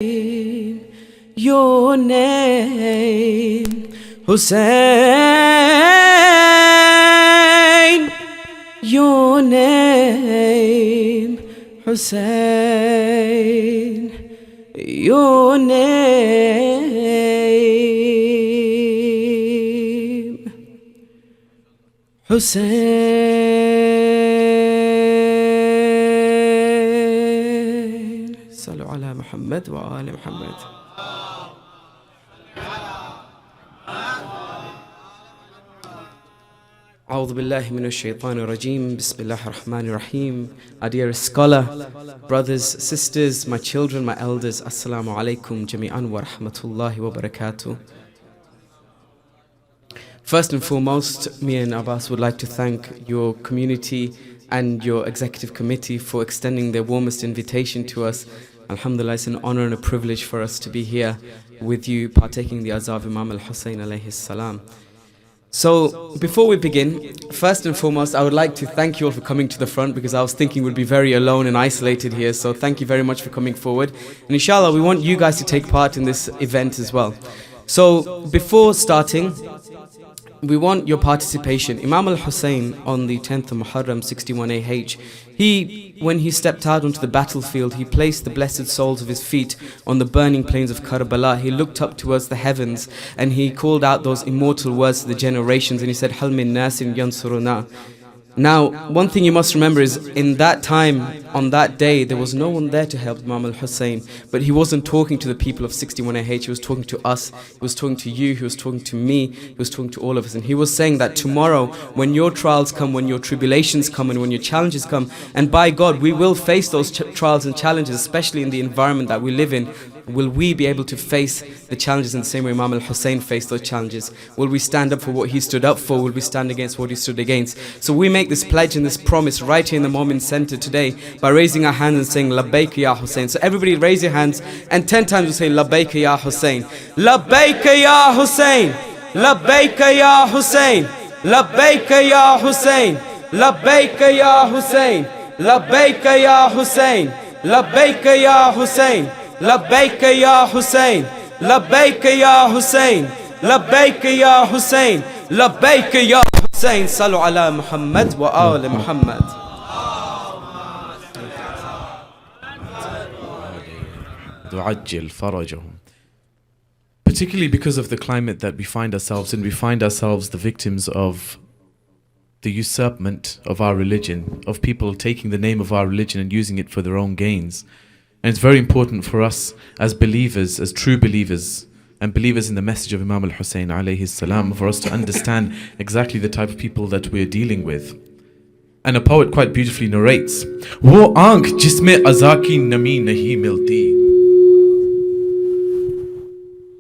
your name, Hussein, your name, Hussein, your name, Hussein. Sallu ala Muhammad wa ali Muhammad. A'udhu billahi minash shaitanir rajeem. Bismillahir rahmanir rahim. Our dearest scholar, brothers, sisters, my children, my elders, assalamu alaikum jami'an wa rahmatullahi wa barakatuh. First and foremost, me and Abbas would like to thank your community and your executive committee for extending their warmest invitation to us. Alhamdulillah, it's an honor and a privilege for us to be here with you, partaking the azah of Imam al-Hussein alayhi salam. So, before we begin, first and foremost, I would like to thank you all for coming to the front, because I was thinking we'd be very alone and isolated here. So thank you very much for coming forward. And inshallah, we want you guys to take part in this event as well. So, before starting, we want your participation. Imam al-Hussein on the 10th of Muharram 61 AH, when he stepped out onto the battlefield, he placed the blessed soles of his feet on the burning plains of Karbala. He looked up towards the heavens and he called out those immortal words to the generations, and he said, Hal min nasin yansuruna. Now, one thing you must remember is, in that time, on that day, there was no one there to help Imam al-Hussein. But he wasn't talking to the people of 61 AH, he was talking to us, he was talking to you, he was talking to me, he was talking to all of us. And he was saying that tomorrow, when your trials come, when your tribulations come, and when your challenges come, and by God, we will face those trials and challenges, especially in the environment that we live in. Will we be able to face the challenges in the same way Imam al-Hussein faced those challenges? Will we stand up for what he stood up for? Will we stand against what he stood against? So we make this pledge and this promise right here in the Moment Center today by raising our hands and saying, Labbaik ya Hussein. So everybody raise your hands, and 10 times we say, Labbaik ya Hussein. Labbaik ya Hussein. Labbaik ya Hussein. Labbaik ya Hussein. Labbaik ya Hussein. Labbaik ya Hussein. Labbaik ya Hussein. Labbaik ya Hussein, Labbaik ya Hussein, Labbaik ya Hussein, Labbaik ya Hussein. Sallu ala Muhammad wa ali Muhammad. Tu'ajjil farajahum. Particularly because of the climate that we find ourselves in, we find ourselves the victims of the usurpment of our religion, of people taking the name of our religion and using it for their own gains. And it's very important for us as believers, as true believers, and believers in the message of Imam al-Hussein alayhi salam, for us to understand exactly the type of people that we're dealing with. And a poet quite beautifully narrates, Wo aankh jisme aza ki nami nahi milti.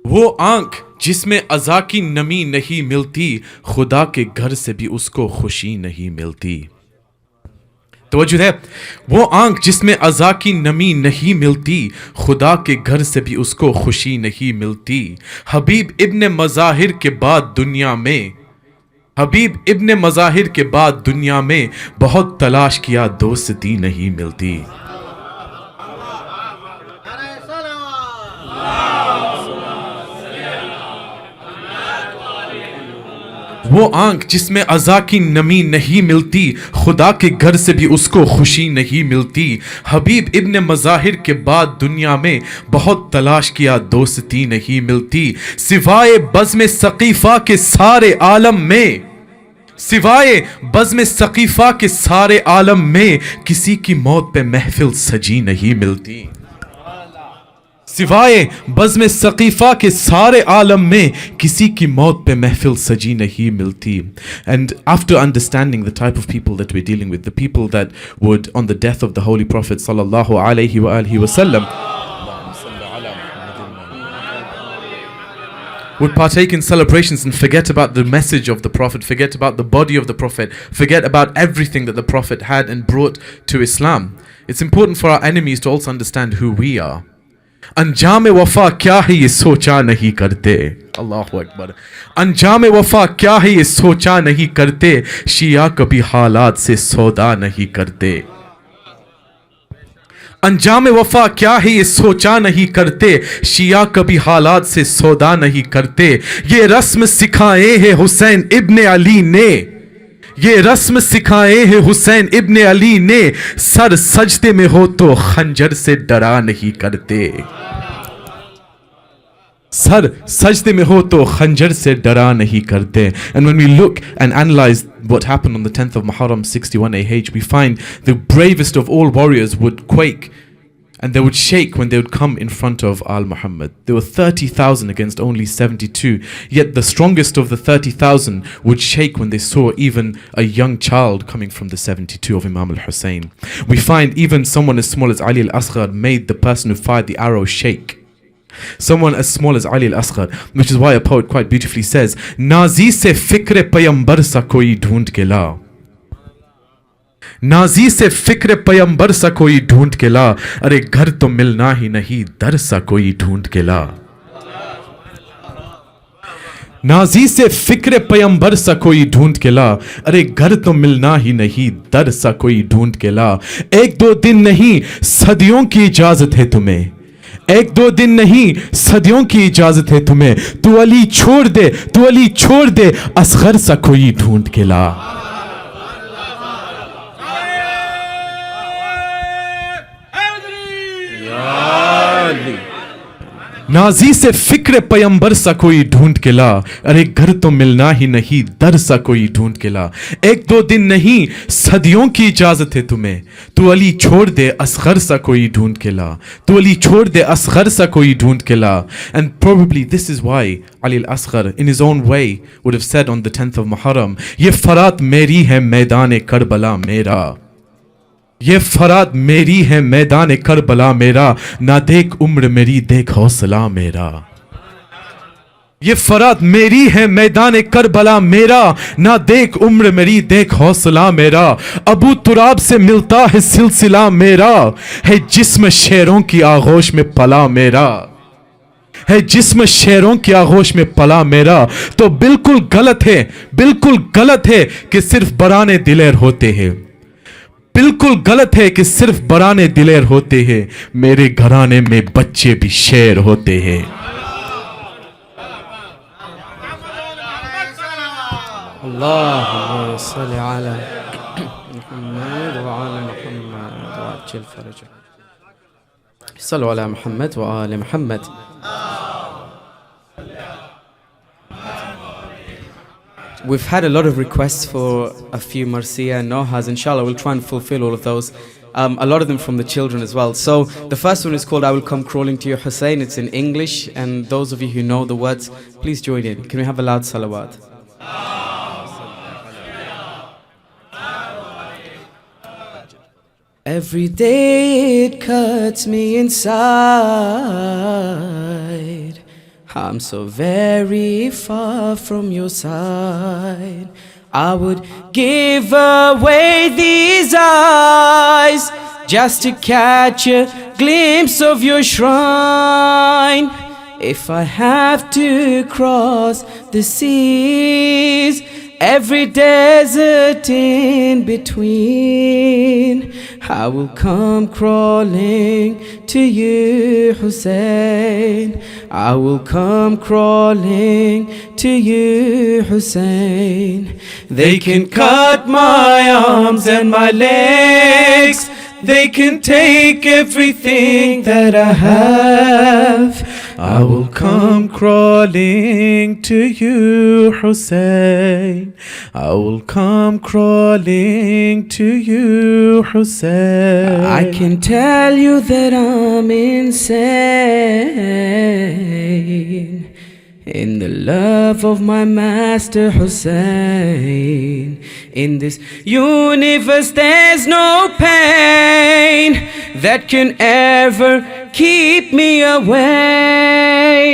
Wo aankh jisme aza ki nami nahi milti, khuda ke ghar se bhi usko khushi nahi milti. तवज्जो है, वो आंख जिसमें अज़ा की नमी नहीं मिलती, खुदा के घर से भी उसको खुशी नहीं मिलती. हबीब इब्ने मज़ाहिर के बाद दुनिया में, हबीब इब्ने मज़ाहिर के बाद दुनिया में बहुत तलाश किया, दोस्ती नहीं मिलती. वो आंख जिसमें अज़ा की नमी नहीं मिलती, खुदा के घर से भी उसको खुशी नहीं मिलती. हबीब इब्ने मज़ाहिर के बाद दुनिया में बहुत तलाश किया, दोस्ती नहीं मिलती. सिवाय बज़्म सक़ीफ़ा के सारे आलम में, सिवाय बज़्म सक़ीफ़ा के सारे आलम में किसी की मौत पे महफिल सजी नहीं मिलती. सिवाय बज़्म सक़ीफ़ा के सारे आलम में किसी की मौत पे महफिल सजी नहीं मिलती. And after understanding the type of people that we're dealing with, the people that would, on the death of the Holy Prophet sallallahu alaihi wa alihi wasallam, would partake in celebrations and forget about the message of the Prophet, forget about the body of the Prophet, forget about everything that the Prophet had and brought to Islam. It's important for our enemies to also understand who we are. अंजाम वफा क्या है ये सोचा नहीं करते. अल्लाहु अकबर. अंजाम वफा क्या है ये सोचा नहीं करते, शिया कभी हालात से सौदा नहीं करते. अंजाम वफा क्या है ये सोचा नहीं करते, शिया कभी हालात से सौदा नहीं करते। ये रस्म सिखाए हैं हुसैन इब्ने अली ने, ये रस्म सिखाए हैं हुसैन इब्ने अली ने, सर सजदे में हो तो खंजर से डरा नहीं करते। सर सजदे में हो तो खंजर से डरा नहीं करते. And when we look and analyze what happened on the 10th of Muharram 61 AH, we find the bravest of all warriors would quake and they would shake when they would come in front of Muhammad. There were 30,000 against only 72, yet the strongest of the 30,000 would shake when they saw even a young child coming from the 72 of Imam al-Hussein. We find even someone as small as Ali al-Asghar made the person who fired the arrow shake. Someone as small as Ali al-Asghar, which is why a poet quite beautifully says, Nazi se fikre payambar sa koi dhoond ke la. Nazi से फिक्र पयंबर सा कोई ढूंढ के ला, अरे घर तो मिलना ही नहीं दर सा कोई ढूंढ के ला. नाजी से फिक्र पयंबर सा कोई ढूंढ के ला, अरे घर तो मिलना ही नहीं दर सा कोई ढूंढ के ला. एक दो दिन नहीं सदियों की इजाजत है तुम्हें, एक दो दिन नहीं सदियों की इजाजत है तुम्हें. तू अली छोड़ दे, तू अली छोड़ दे, असगर सा कोई ढूंढ के ला. नाजी से फिक्र पयंबर सा कोई ढूंढ के ला, अरे घर तो मिलना ही नहीं दर सा कोई ढूंढ के ला. एक दो दिन नहीं सदियों की इजाजत है तुम्हें, तू अली छोड़ दे असगर सा कोई ढूंढ के ला. तू अली छोड़ दे असगर सा कोई ढूंढ के ला. And probably this is why Ali al-Asghar in his own way would have said on the 10th of Muharram, ये फरात मेरी है मैदान करबला मेरा, ये फरात मेरी है मैदान करबला मेरा, ना देख उम्र मेरी देख हौसला मेरा. ये फरात मेरी है मैदान करबला मेरा, ना देख उम्र मेरी देख हौसला मेरा. अबू तुराब से मिलता है सिलसिला मेरा, है जिस्म शेरों की आगोश में पला मेरा, है जिस्म शेरों की आगोश में पला मेरा. तो बिल्कुल गलत है, बिल्कुल गलत है कि सिर्फ बराने दिलेर होते हैं, बिल्कुल गलत है कि सिर्फ बराने दिलेर होते हैं. मेरे घराने में बच्चे भी शेर होते हैं. अल्लाहुम्मा सल्ली अला मुहम्मद व आले मुहम्मद व अज्जिल फरजह. सल्लु अला मुहम्मद व आले Muhammad. We've had a lot of requests for a few marsiya and nohas. Inshallah, we'll try and fulfill all of those. A lot of them from the children as well. So the first one is called I Will Come Crawling to Your Hussein. It's in English, and those of you who know the words, please join in. Can we have a loud salawat? Every day it cuts me inside, I'm so very far from your side. I would give away these eyes just to catch a glimpse of your shrine. If I have to cross the seas, every desert in between, I will come crawling to you, Hussein. I will come crawling to you, Hussein. They can cut my arms and my legs, they can take everything that I have. I will come crawling to you, Hussein. I will come crawling to you, Hussein. I can tell you that I'm insane in the love of my master Hussein. In this universe there's no pain that can ever keep me away.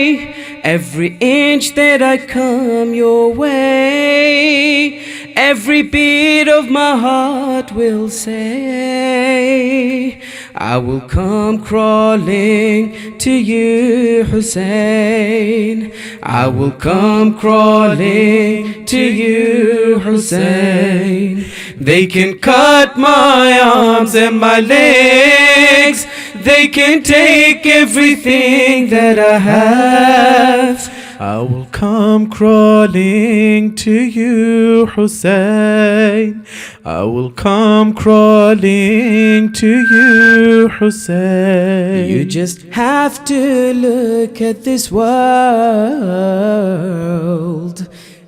Every inch that I come your way, every beat of my heart will say, I will come crawling to you, Hussein. I will come crawling to you, Hussein. They can cut my arms and my legs, They can take everything that I have. I will come crawling to you, Hussein. I will come crawling to you, Hussein. You just have to look at this world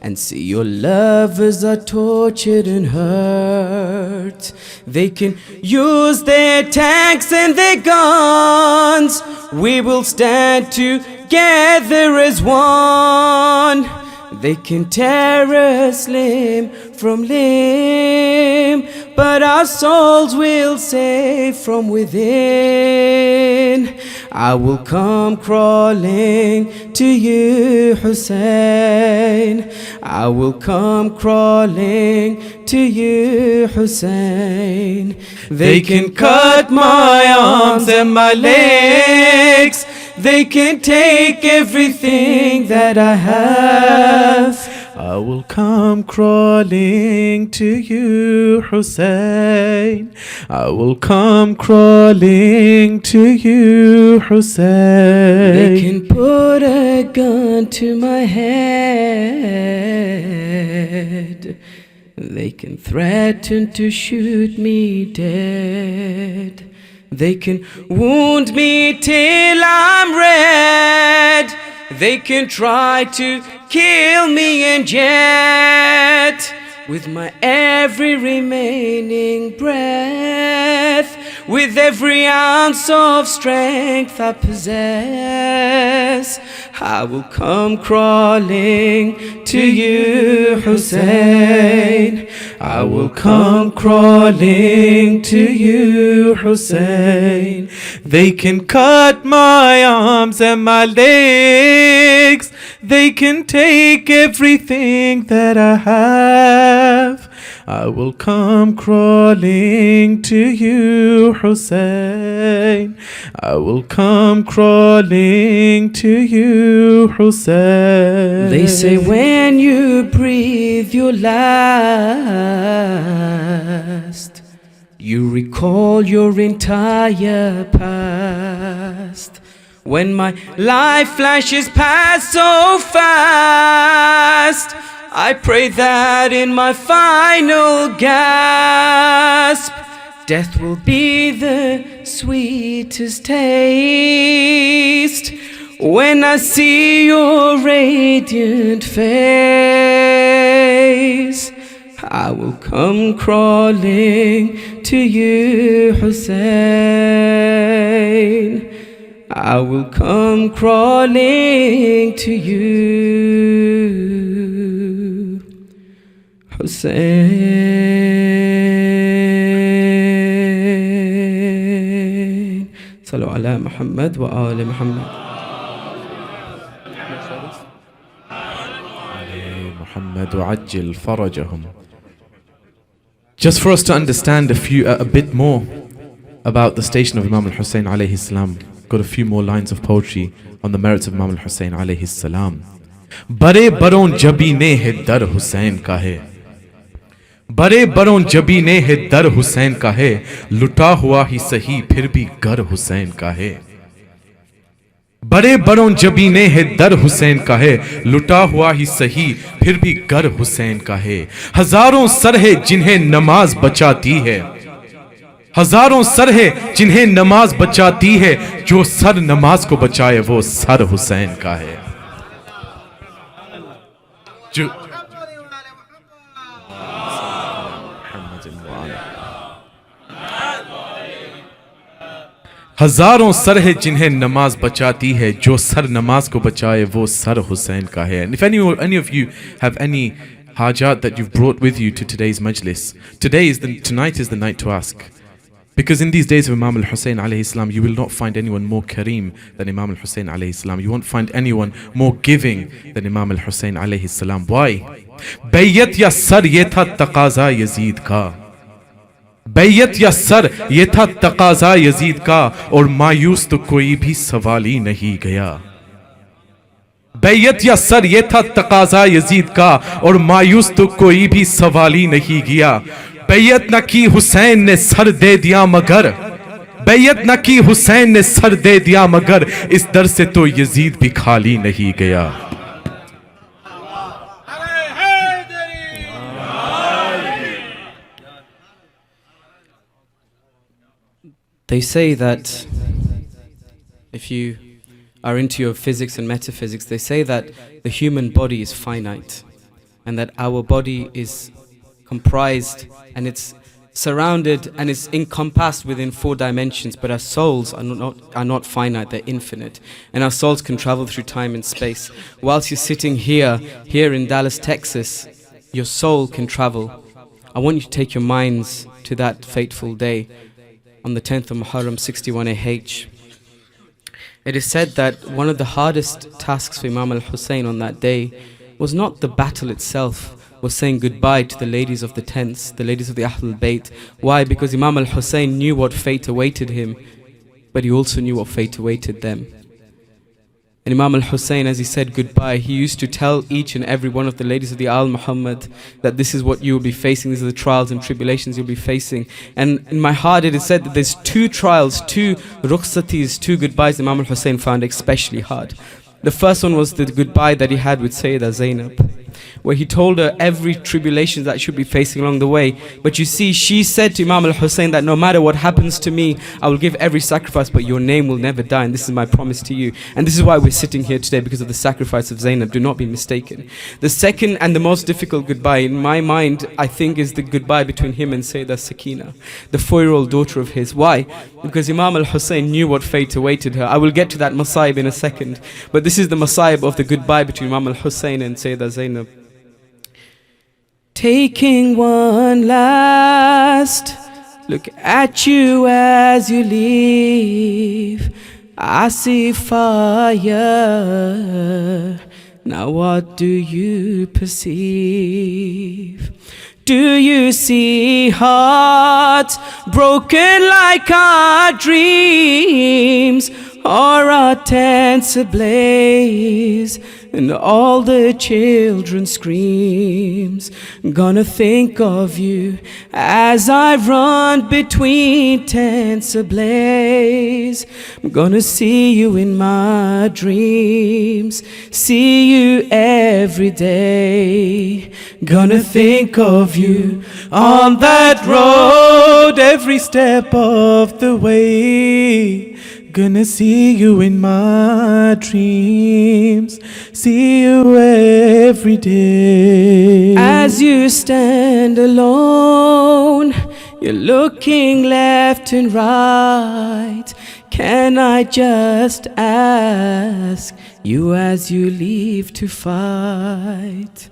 and see your lovers are tortured and hurt. They can use their tanks and their guns. We will stand together as one. They can tear us limb from limb, but our souls will save from within. I will come crawling to you, Hussein. I will come crawling to you, Hussein. They can cut my arms and my legs. They can take everything that I have. I will come crawling to you, Hussein. I will come crawling to you, Hussein. They can put a gun to my head. They can threaten to shoot me dead. They can wound me till I'm red. They can try to kill me, and yet with my every remaining breath, with every ounce of strength I possess, I will come crawling to you, Hussein. I will come crawling to you, Hussein. They can cut my arms and my legs. They can take everything that I have. I will come crawling to you, Hussein. I will come crawling to you, Hussein. They say when you breathe your last, you recall your entire past. When my life flashes past so fast, I pray that in my final gasp, death will be the sweetest taste. When I see your radiant face, I will come crawling to you, Hussein. I will come crawling to you, Hussein. Sallu ala Muhammad wa ali Muhammad. Muhammad وعجل فرجهم. Just for us to understand a bit more about the station of Imam al-Hussein alayhi salam, got a few more lines of poetry on the merits of Imam al-Hussein alayhi salam. Bare baron jabine hai dar Hussein ka hai. Bare baron jabine hai dar Hussein ka hai. Luta hua hi sahi phir bhi gar Hussein ka hai. बड़े बड़ों जबीने है दर हुसैन का है, लुटा हुआ ही सही फिर भी गर हुसैन का है। हजारों सर है जिन्हें नमाज बचाती है, हजारों सर है जिन्हें नमाज बचाती है, जो सर नमाज को बचाए वो सर हुसैन का है। जो हजारों सर है जिन्हें नमाज बचाती है, जो सर नमाज को बचाए वो सर हुसैन का है। And if any of you have any hajat that you've brought with you to today's majlis, tonight is the night to ask. Because in these days of Imam al-Hussein alayhi salam, you will not find anyone more kareem than Imam al-Hussein alayhi salam. You won't find anyone more giving than Imam al-Hussein alayhi salam. Why? Bayyat ya sar ye tha taqaza Yazid ka. बैयत या sir ये था तकाजा Yazid का, और मायूस तो कोई भी सवाल ही नहीं गया। बैयत या सर ये था तकाजा यजीद का, और मायूस तो कोई भी सवाल ही नहीं गया। बैयत न की हुसैन ने सर दे दिया मगर, बैयत न की हुसैन ने सर दे दिया मगर इस दर से तो यजीद भी खाली नहीं गया. They say that if you are into your physics and metaphysics, they say that the human body is finite and that our body is comprised and it's surrounded and it's encompassed within 4 dimensions, but our souls are not finite, they're infinite, and our souls can travel through time and space. Whilst you're sitting here in Dallas, Texas, your soul can travel. I want you to take your minds to that fateful day on the 10th of Muharram 61 AH. It is said that one of the hardest tasks for Imam al-Hussein on that day was not the battle itself, was saying goodbye to the ladies of the tents, the ladies of the Ahlul Bayt. Why? Because Imam al-Hussein knew what fate awaited him, but he also knew what fate awaited them. And Imam al-Hussein, as he said goodbye, he used to tell each and every one of the ladies of the Al Muhammad that this is what you will be facing, these are the trials and tribulations you'll be facing. And in my heart it is said that there's 2 trials, 2 rukhsatis, 2 goodbyes Imam al-Hussein found especially hard. The first one was the goodbye that he had with Sayyidah Zainab, where he told her every tribulation that she would be facing along the way. But you see, she said to Imam al-Hussein that no matter what happens to me, I will give every sacrifice, but your name will never die, and this is my promise to you. And this is why we're sitting here today, because of the sacrifice of Zainab. Do not be mistaken. The second and the most difficult goodbye in my mind, I think, is the goodbye between him and Sayyidah Sakina, the 4-year-old daughter of his. Why? Because Imam al-Hussein knew what fate awaited her. I will get to that masaib in a second, but this is the masaib of the goodbye between Imam al-Hussein and Sayyidah Zainab. Taking one last look at you as you leave, I see fire. Now what do you perceive? Do you see hearts broken like our dreams, or our tents ablaze and all the children screams? Gonna think of you as I run between tents ablaze. I'm gonna see you in my dreams, see you every day. Gonna think of you on that road every step of the way. Gonna see you in my dreams, see you every day. As you stand alone, you're looking left and right. Can I just ask you as you leave to fight?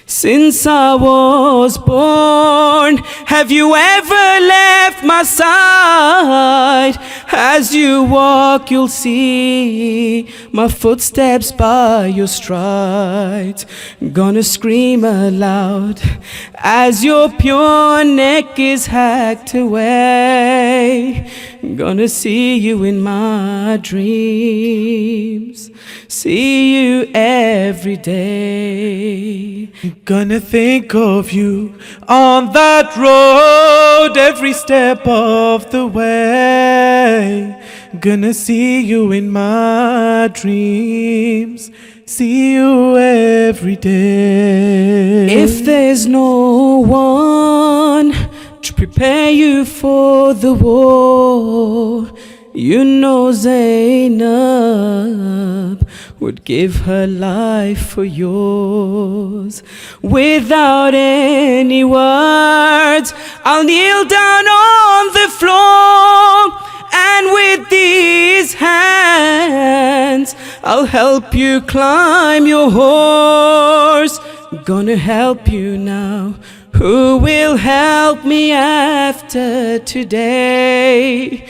Since I was born, have you ever left my side? As you walk, you'll see my footsteps by your stride. Gonna scream aloud as your pure neck is hacked away. Gonna see you in my dreams, see you every day. Gonna think of you on that road every step of the way. Gonna see you in my dreams, see you every day. If there's no one to prepare you for the war, you know Zainab would give her life for yours. Without any words, I'll kneel down on the floor, and with these hands I'll help you climb your horse. Gonna help you now. Who will help me after today?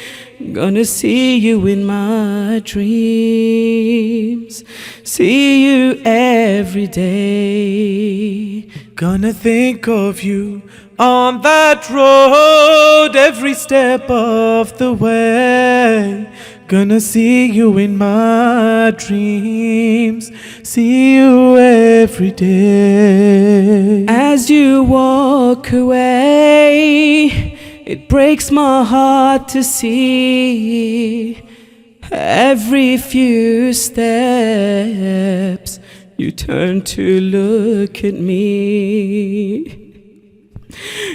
Gonna see you in my dreams, see you every day. Gonna think of you on that road every step of the way. Gonna see you in my dreams, see you every day. As you walk away, It breaks my heart to see every few steps you turn to look at me.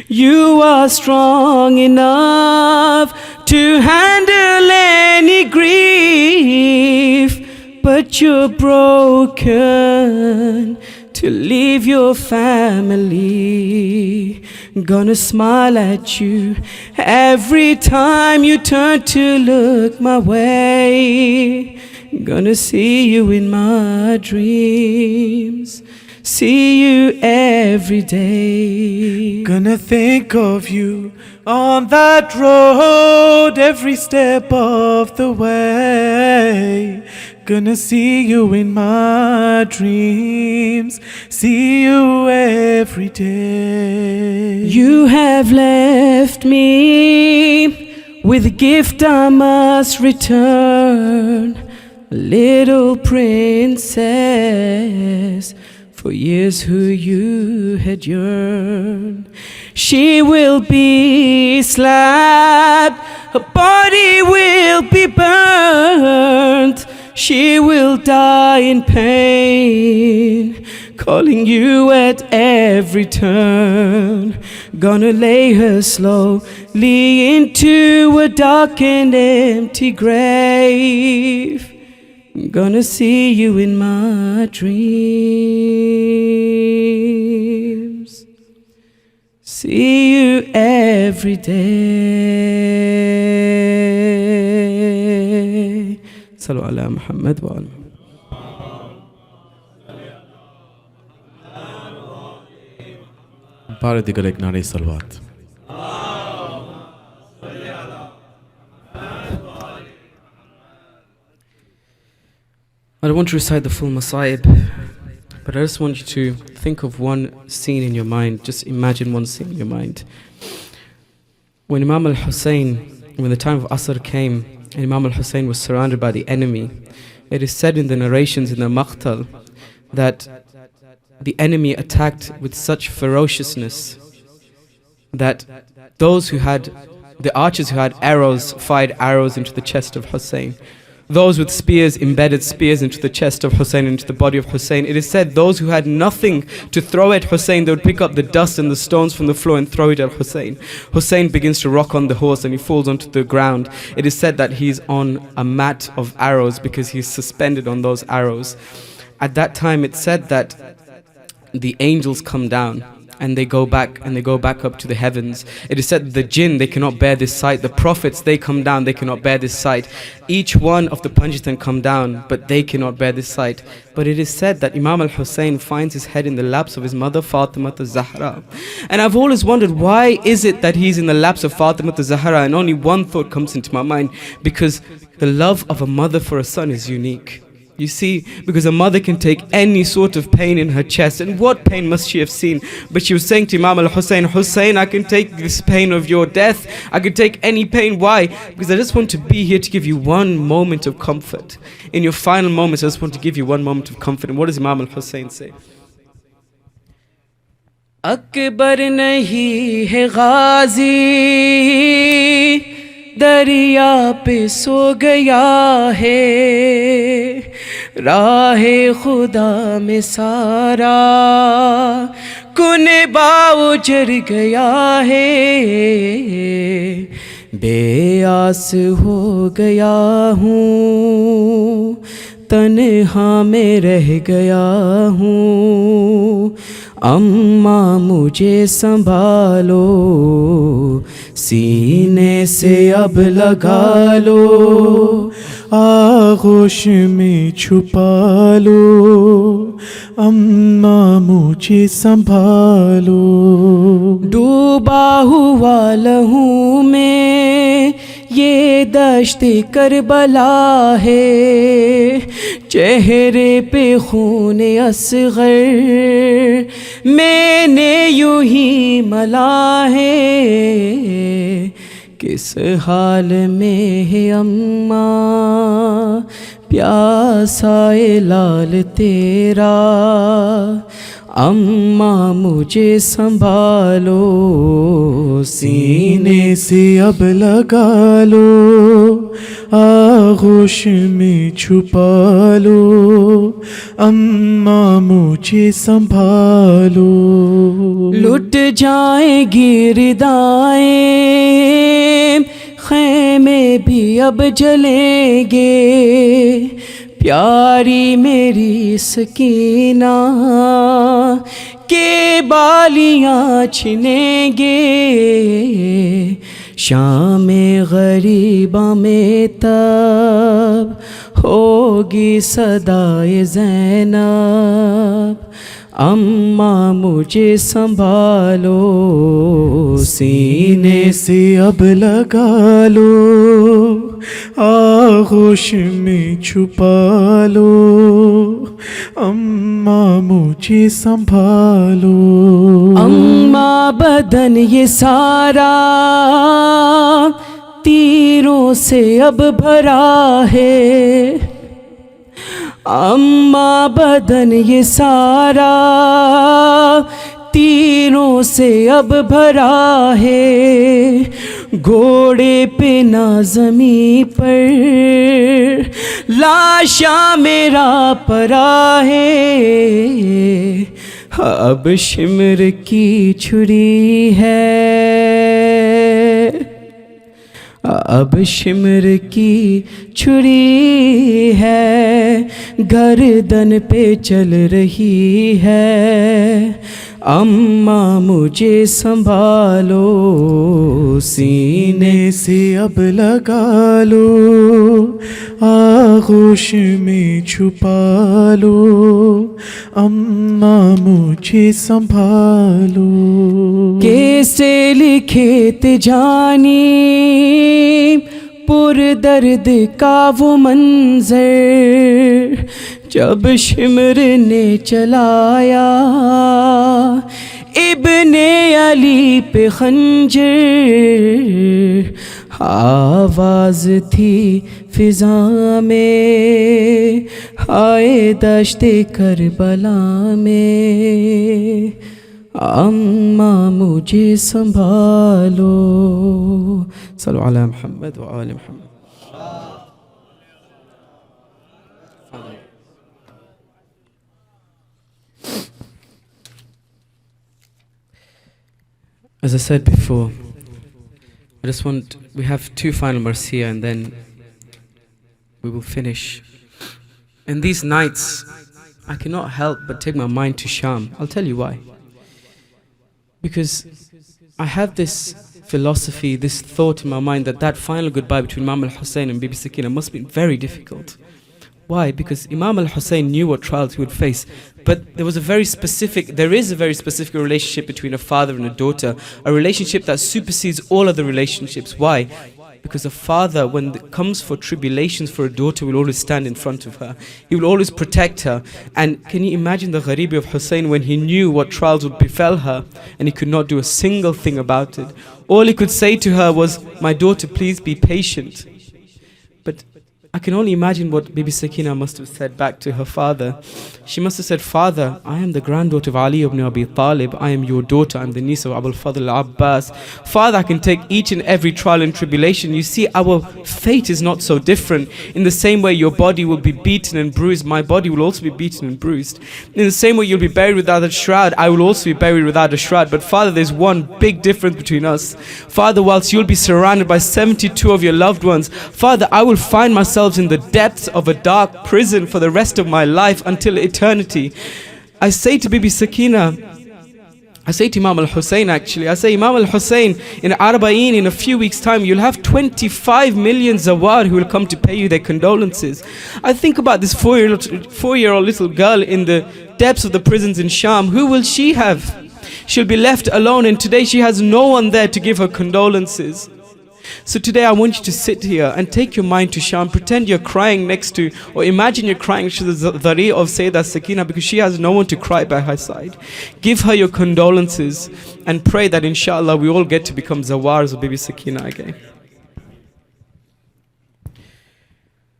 You are strong enough to handle any grief, but you're broken to leave your family. Gonna smile at you every time you turn to look my way. Gonna see you in my dreams, see you every day. Gonna think of you on that road every step of the way. Gonna see you in my dreams, see you every day. You have left me with a gift I must return, a little princess, for years who you had yearned. She will be slapped, her body will be burnt, she will die in pain, calling you at every turn. Gonna lay her slowly into a dark and empty grave. Gonna see you in my dreams, see you every day. Sallu ala Muhammad wa ala. Pare digal ek nare salawat. I don't want to recite the full Masa'ib, but I just want you to think of one scene in your mind. Just imagine one scene in your mind. When Imam al-Hussein, when the time of Asr came, and Imam al-Hussein was surrounded by the enemy, it is said in the narrations in the Maqtal that the enemy attacked with such ferociousness that the archers who had arrows fired arrows into the chest of Hussein. Those with spears embedded spears into the chest of Hussein, into the body of Hussein. It is said those who had nothing to throw at Hussein, they would pick up the dust and the stones from the floor and throw it at Hussein. Hussein begins to rock on the horse and he falls onto the ground. It is said that he's on a mat of arrows because he's suspended on those arrows. At that time it said that the angels come down and they go back up to the heavens. It is said the jinn, they cannot bear this sight. The prophets, they come down, they cannot bear this sight. Each one of the Panjatan come down, but they cannot bear this sight. But it is said that Imam al-Hussein finds his head in the laps of his mother Fatima az-Zahra. And I've always wondered, why is it that he's in the laps of Fatima az-Zahra? And only one thought comes into my mind, because the love of a mother for a son is unique. You see, because a mother can take any sort of pain in her chest, and what pain must she have seen? But she was saying to Imam al-Hussein, Hussein, I can take this pain of your death, I can take any pain. Why? Because I just want to be here to give you one moment of comfort. In your final moments, I just want to give you one moment of comfort. And what does Imam al-Hussein say? Akbar nahi hai ghazi, दरिया पे सो गया है, राहे खुदा में सारा कुनबा उजड़ गया है, बेआस हो गया हूँ, तन्हा में रह गया हूँ, अम्मा मुझे संभालो, सीने से अब लगा लो, आगोश में छुपा लो, अम्मा मुझे संभालो, डूबा हुआ लहू में ये दश्त करबला है, चेहरे पे खून असगर मैंने यूं ही मला है, کس حال میں ہے اماں پیاسا ہے لال تیرا، اماں مجھے سنبھالو سینے سے اب لگا لو، آغوش میں چھپا لو، اماں مجھے سنبھالو، لٹ جائیں گی ردائیں خیمے بھی اب جلیں گے، پیاری میری سکینہ کے بالیاں چھنیں گے، شام غریباں میں تب ہوگی صدائے زینب، اماں مجھے سنبھالو سینے سے اب لگا لو، آغوش میں چھپا لو، اماں مجھے سنبھالو، اماں بدن یہ سارا تیروں سے اب بھرا ہے، اماں بدن یہ سارا تیروں سے اب بھرا ہے، گھوڑے پہ نہ زمین پر لاشاں میرا پرا ہے، اب شمر کی چھری ہے، اب شمر کی چھری ہے، گردن پہ چل رہی ہے، اماں مجھے سنبھالو سینے سے اب لگا لو، آغوش میں چھپا لو، اماں مجھے سنبھالو، کیسے لکھے تجانی پر درد کا وہ منظر، جب شمر نے چلایا ابن علی پہ خنجر، آواز تھی فضا میں ہائے دشت کربلا میں، اماں مجھے سنبھالو، صلو علی محمد و آل محمد. As I said before, we have two final marsiya and then we will finish. In these nights, I cannot help but take my mind to Sham. I'll tell you why. Because I have this philosophy, this thought in my mind that final goodbye between Imam al-Hussein and Bibi Sakina must have been very difficult. Why? Because Imam al-Hussein knew what trials he would face, but there is a very specific relationship between a father and a daughter, a relationship that supersedes all other relationships. Why? Because a father, when it comes for tribulations for a daughter, will always stand in front of her. He will always protect her. And can you imagine the gharibi of Hussein when he knew what trials would befell her and he could not do a single thing about it? All he could say to her was, "My daughter, please be patient." But I can only imagine what Bibi Sakina must have said back to her father. She must have said, "Father, I am the granddaughter of Ali ibn Abi Talib. I am your daughter. I am the niece of Abul Fadl Abbas. Father, I can take each and every trial and tribulation. You see, our fate is not so different. In the same way your body will be beaten and bruised, my body will also be beaten and bruised. In the same way you'll be buried without a shroud, I will also be buried without a shroud. But Father, there's one big difference between us. Father, whilst you'll be surrounded by 72 of your loved ones, Father, I will find myself in the depths of a dark prison for the rest of my life until eternity." I say to Bibi Sakina, I say to Imam al-Hussein actually, I say, "Imam al-Hussein, in Arba'in, in a few weeks time, you'll have 25 million zawar who will come to pay you their condolences." I think about this 4-year-old little girl in the depths of the prisons in Sham. Who will she have? She'll be left alone, and today she has no one there to give her condolences. So today I want you to sit here and take your mind to Sham, pretend you're crying next to, or imagine you're crying next to the dhari of Sayyidah Sakina, because she has no one to cry by her side. Give her your condolences and pray that inshallah we all get to become zawars of Bibi Sakina again.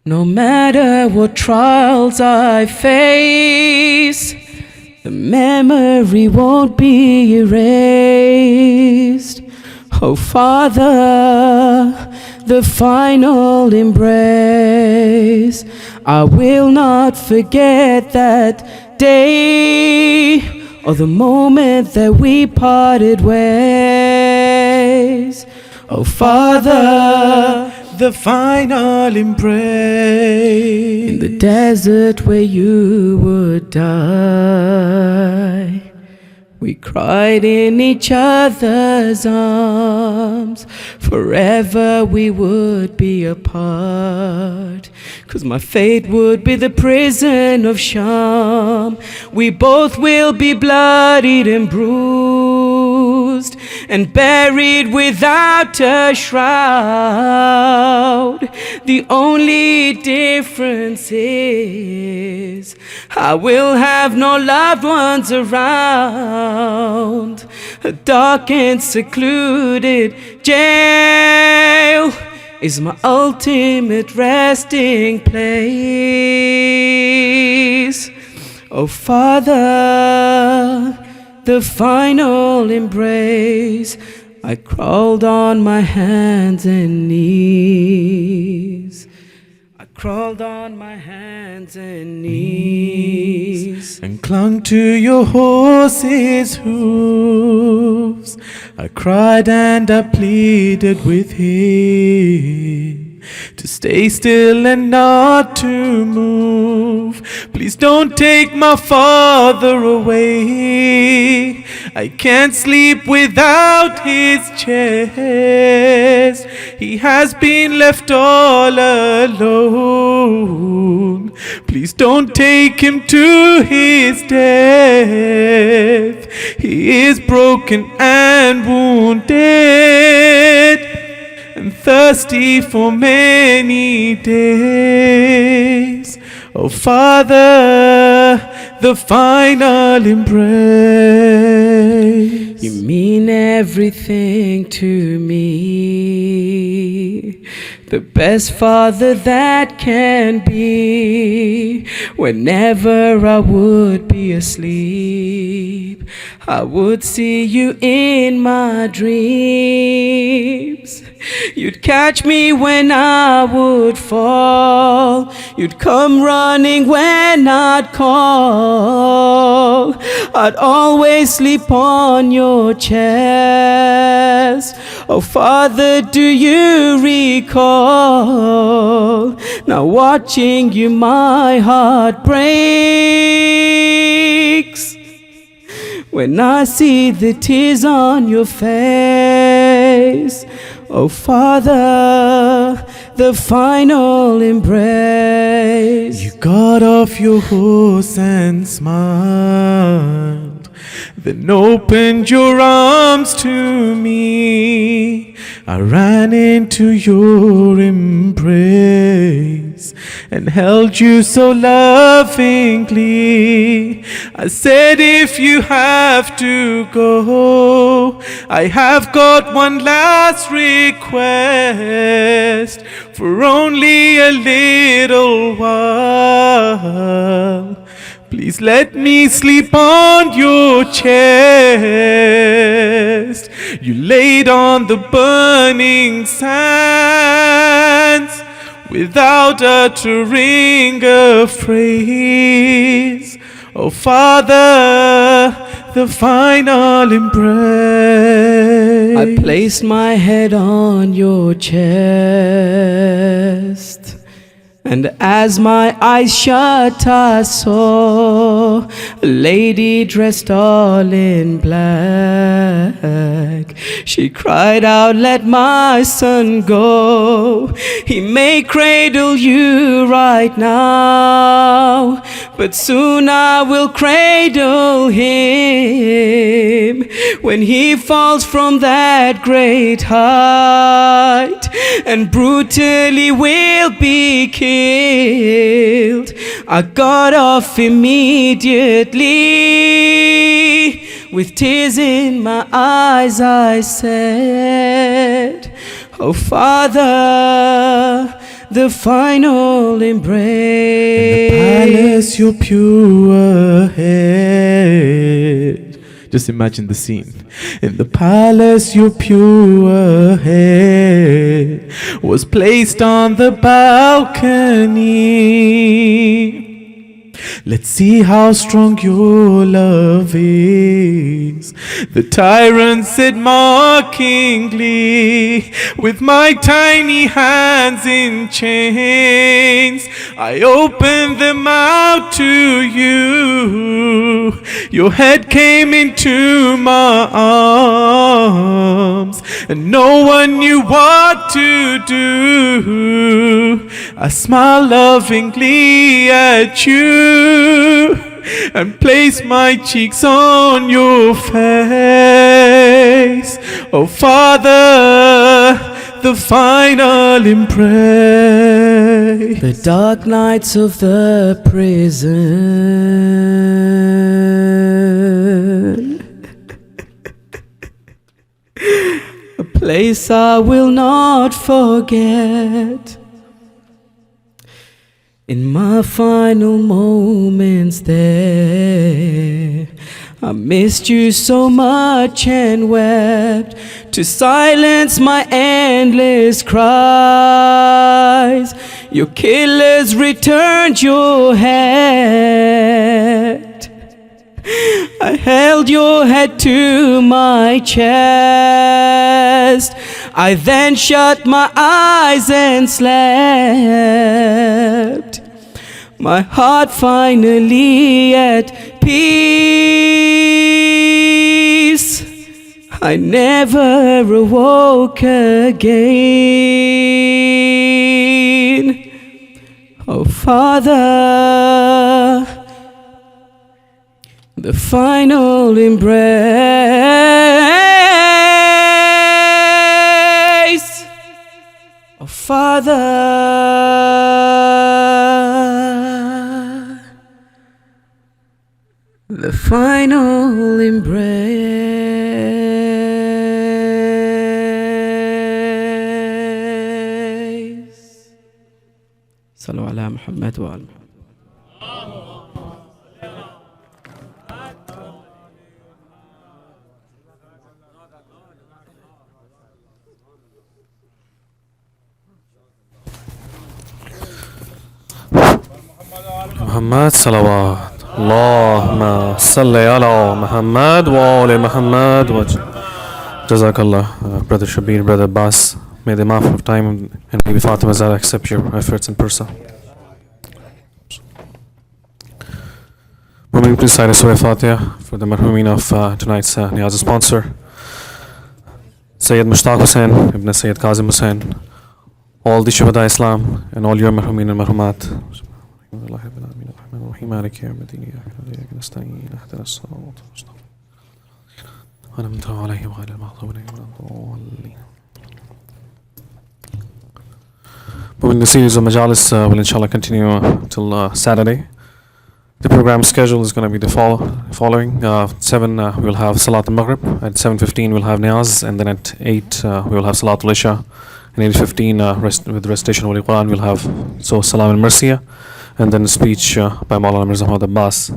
No matter what trials I face, the memory won't be erased. Oh Father, the final embrace, I will not forget that day, or the moment that we parted ways. Oh Father, the final embrace, in the desert where you would die, we cried in each other's arms. Forever we would be apart, 'cause my fate would be the prison of Sham. We both will be bloodied and bruised and buried without a shroud. The only difference is I will have no loved ones around. A dark and secluded jail is my ultimate resting place. Oh Father, the final embrace, I crawled on my hands and knees. I crawled on my hands and knees and clung to your horse's hooves. I cried and I pleaded with him to stay still and not to move. Please don't take my father away. I can't sleep without his chest. He has been left all alone. Please don't take him to his death. He is broken and wounded and thirsty for many days. Oh Father, the final embrace. You mean everything to me, the best father that can be. Whenever I would be asleep, I would see you in my dreams. You'd catch me when I would fall. You'd come running when I'd call. I'd always sleep on your chest. Oh Father, do you recall? Now watching you my heart breaks when I see the tears on your face. Oh Father, the final embrace. You got off your horse and smiled, then opened your arms to me. I ran into your embrace and held you so lovingly. I said, if you have to go, I have got one last request for only a little while. Please let me sleep on your chest. You laid on the burning sands without uttering a phrase. Oh Father, the final embrace. I placed my head on your chest, and as my eyes shut, I saw a lady dressed all in black. She cried out, let my son go. He may cradle you right now, but soon I will cradle him when he falls from that great height and brutally will be killed. I got off immediately. With tears in my eyes I said, oh Father, the final embrace. In the palace, your pure head. Just imagine the scene. In the palace, your pure head was placed on the balcony. Let's see how strong your love is. The tyrant said mockingly, with my tiny hands in chains, I opened them out to you. Your head came into my arms, and no one knew what to do. I smiled lovingly at you and place my cheeks on your face. Oh Father, the final embrace. The dark nights of the prison, a place I will not forget. In my final moments there, I missed you so much and wept to silence my endless cries. Your killers returned your head. I held your head to my chest. I then shut my eyes and slept. My heart finally at peace. I never awoke again. Oh Father, the final embrace. Oh Father, the final embrace. Sallu ala Muhammad wa ala Muhammad. Muhammad salawat. Allahumma salli ala Muhammad wa ali Muhammad. Jazakallah, Brother Shabir, Brother Abbas. May the Maaf of time and Bibi Fatima Zahra accept your efforts in Persa. Muhammad, please recite Surah Fatiha for the marhumin of tonight's Niyaz sponsor, Sayyid Mushtaq Hussain, Ibn Sayyid Kazim Hussain, all the Shuhada Islam, and all your marhumin and marhumat. Moving the series of Majalis will inshallah continue till Saturday. The program schedule is going to be the following. 7 we will have Salat al-Maghrib. At 7:15 we'll have Niyaz, and then at 8 we will have Salat al-Isha. And 8:15 with recitation of Holy Quran we'll have Salam al-Marsiya, and then a speech by Maulana Mirza Muhammad Abbas.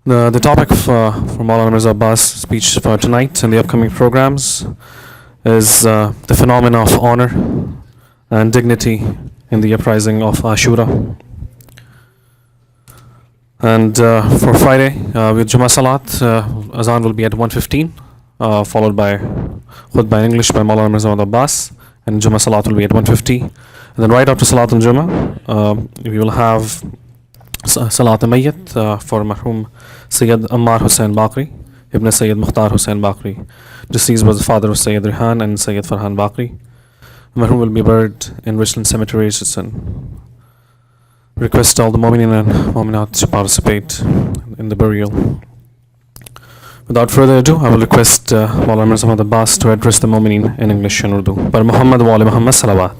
The topic for Maulana Mirza Abbas' speech for tonight and the upcoming programs is the phenomena of honor and dignity in the uprising of Ashura. And for Friday, with Jummah Salat, Azan will be at 1:15, followed by Khutbah in English by Maulana Mirza Muhammad Abbas, and Jummah Salat will be at 1:50. And then right after Salat al-Jummah, we will have Salat al-Mayyit for Marhum Sayyid Ammar Hussain Bakri, Ibn Sayyid Mukhtar Hussain Bakri. Deceased was the father of Sayyid Rihan and Sayyid Farhan Bakri. Marhum will be buried in Richland Cemetery, Richardson. Request all the Mu'mineen and Mu'minat to participate in the burial. Without further ado, I will request Maulana Mirza Abbas to address the Mu'mineen in English and Urdu. Par Muhammad wa ali Muhammad salawat.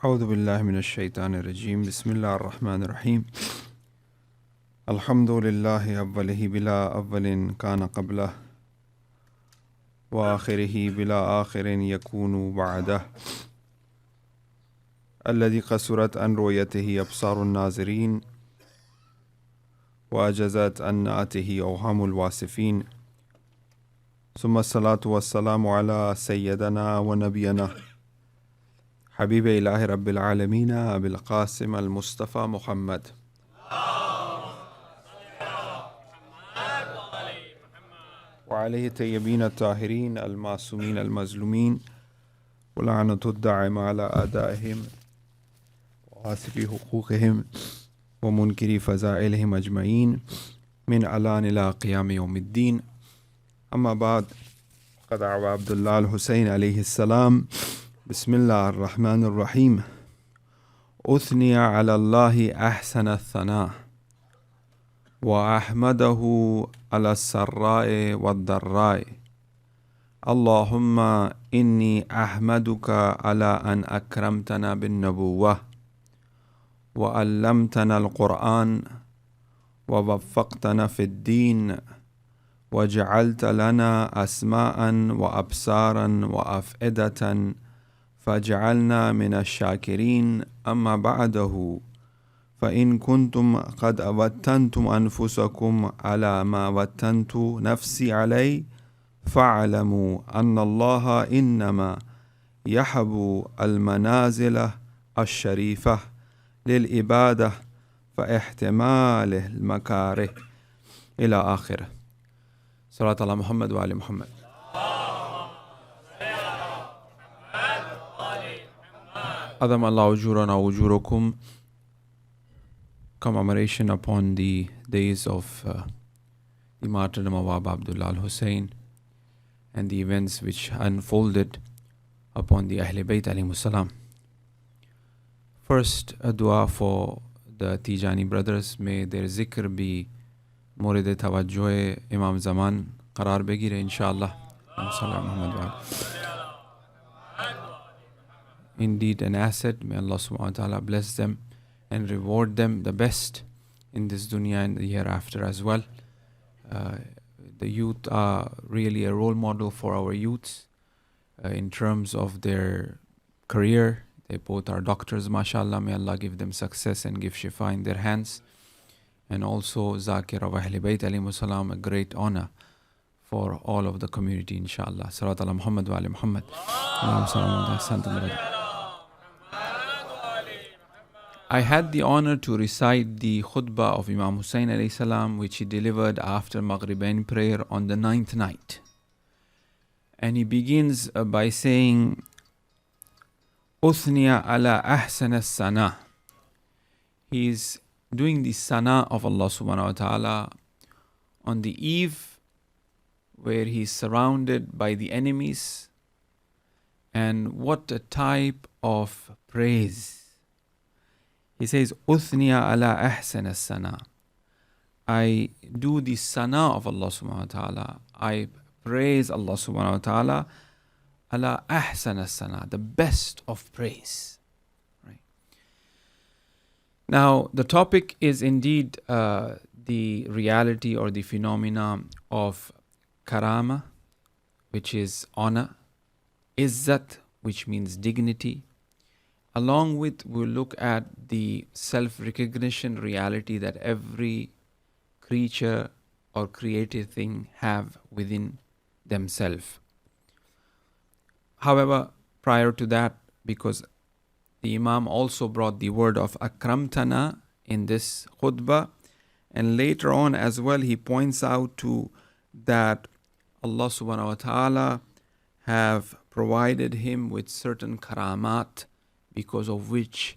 أعوذ بالله من الشيطان الرجيم بسم الله الرحمن الرحيم الحمد لله أوله بلا أول كان قبله وآخره بلا آخر يكون بعده الذي قصرت عن رؤيته أبصار الناظرين وأجزت عن نعته أوهام الواصفين ثم الصلاة والسلام على سيدنا ونبينا حبيب إله رب العالمين أبي القاسم المصطفى محمد وعليه الطيبين الطاهرين المعصومين المظلومين ولعنة الدائمة على أعدائهم وغاصبي حقوقهم ومنكري فضائلهم أجمعين من علان إلى قيام يوم الدين. أما بعد، قد دعا عبد الله الحسين عليه السلام بسم الله الرحمن الرحيم أثني على الله أحسن الثناء وأحمده على السراء والضراء اللهم إني أحمدك على أن أكرمتنا بالنبوة وعلمتنا القرآن ووفقتنا في الدين وجعلت لنا أسماء وأبصارا وأفئدة فاجعلنا من الشاكرين. أما بعده، فإن كنتم قد وتنتم أنفسكم على ما وتنت نفسي عليه فاعلموا أن الله إنما يحب المنازل الشريفة للإبادة فاحتماله المكاره إلى آخره. صلاة على محمد وعلى محمد. Adam Allah ujurana ujurukum. Commemoration upon the days of the martyrdom of Abu Abdullah al-Hussein and the events which unfolded upon the Ahl Bayt alayhimus salam. First, a dua for the Tejani brothers. May their zikr be morid tawajjuh Imam Zaman qarar begire inshallah. Indeed an asset. May Allah subhanahu wa ta'ala bless them and reward them the best in this dunya and the hereafter as well. The youth are really a role model for our youths in terms of their career. They both are doctors, mashallah. May Allah give them success and give shifa in their hands. And also Zakir of Ahl Bayt alayhimus salam, a great honor for all of the community inshallah. Salat ala Muhammad wa ali Muhammad. I had the honor to recite the khutbah of Imam Hussein alayhi salam, which he delivered after Maghribain prayer on the 9th night. And he begins by saying, Uthniya ala ahsan as-sana. He is doing the sana of Allah subhanahu wa ta'ala on the eve where he is surrounded by the enemies. And what a type of praise. He says, Uthniya ala ahsan as-sana. I do the sana of Allah subhanahu wa ta'ala. I praise Allah subhanahu wa ta'ala ala ahsan as-sana, the best of praise. Right. Now, the topic is indeed the reality or the phenomena of karama, which is honor, izzat, which means dignity. Along with, we'll look at the self-recognition reality that every creature or created thing have within themselves. However, prior to that, because the Imam also brought the word of akramtana in this khutbah, and later on as well he points out to that Allah subhanahu wa ta'ala have provided him with certain karamat, because of which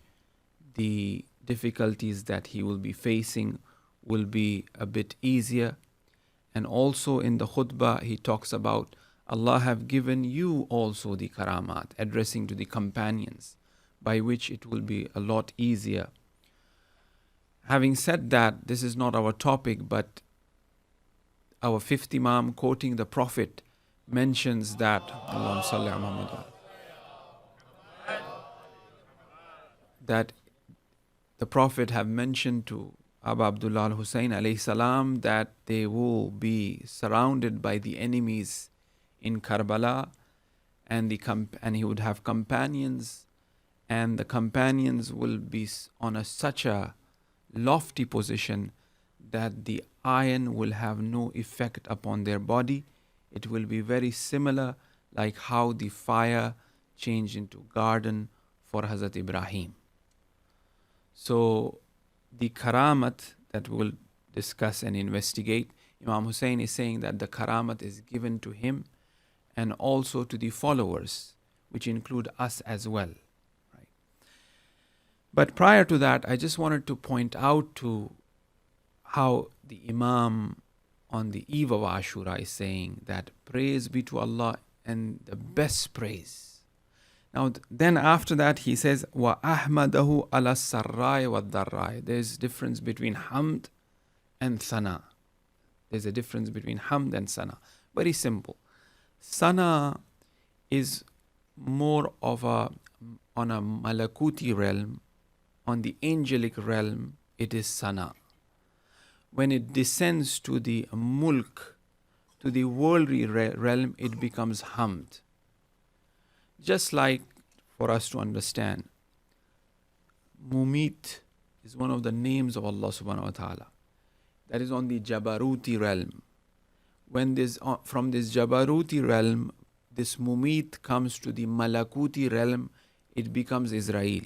the difficulties that he will be facing will be a bit easier. And also in the khutbah he talks about Allah have given you also the karamat, addressing to the companions, by which it will be a lot easier. Having said that, this is not our topic, but our fifth Imam, quoting the Prophet, mentions that Allahumma salli ala Muhammad, that the Prophet have mentioned to Abu Abdullah al-Hussein alayhi salam that they will be surrounded by the enemies in Karbala, and he would have companions, and the companions will be on such a lofty position that the iron will have no effect upon their body. It will be very similar like how the fire changed into garden for Hazrat Ibrahim. So the karamat that we'll discuss and investigate, Imam Hussein is saying that the karamat is given to him and also to the followers, which include us as well. Right? But prior to that, I just wanted to point out to how the Imam on the eve of Ashura is saying that praise be to Allah, and the best praise. Now, then after that he says, wa ahmadahu ala sarrai wa dharrai. There's difference between hamd and sana. There's a difference between hamd and sana. Very simple. Sana is more of on a malakuti realm, on the angelic realm, it is sana. When it descends to the mulk, to the worldly realm, it becomes hamd. Just like, for us to understand, Mumit is one of the names of Allah subhanahu wa ta'ala. That is on the Jabaruti realm. When from this Jabaruti realm, this Mumit comes to the Malakuti realm, it becomes Israel.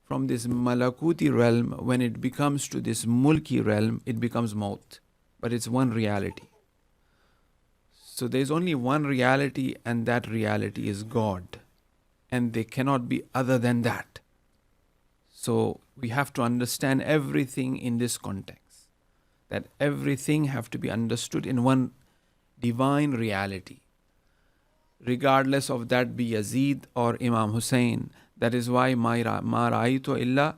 From this Malakuti realm, when it becomes to this Mulki realm, it becomes Maut. But it's one reality. So there's only one reality, and that reality is God. And they cannot be other than that. So we have to understand everything in this context. That everything have to be understood in one divine reality. Regardless of that be Yazid or Imam Hussein. That is why ma ra'aytu illa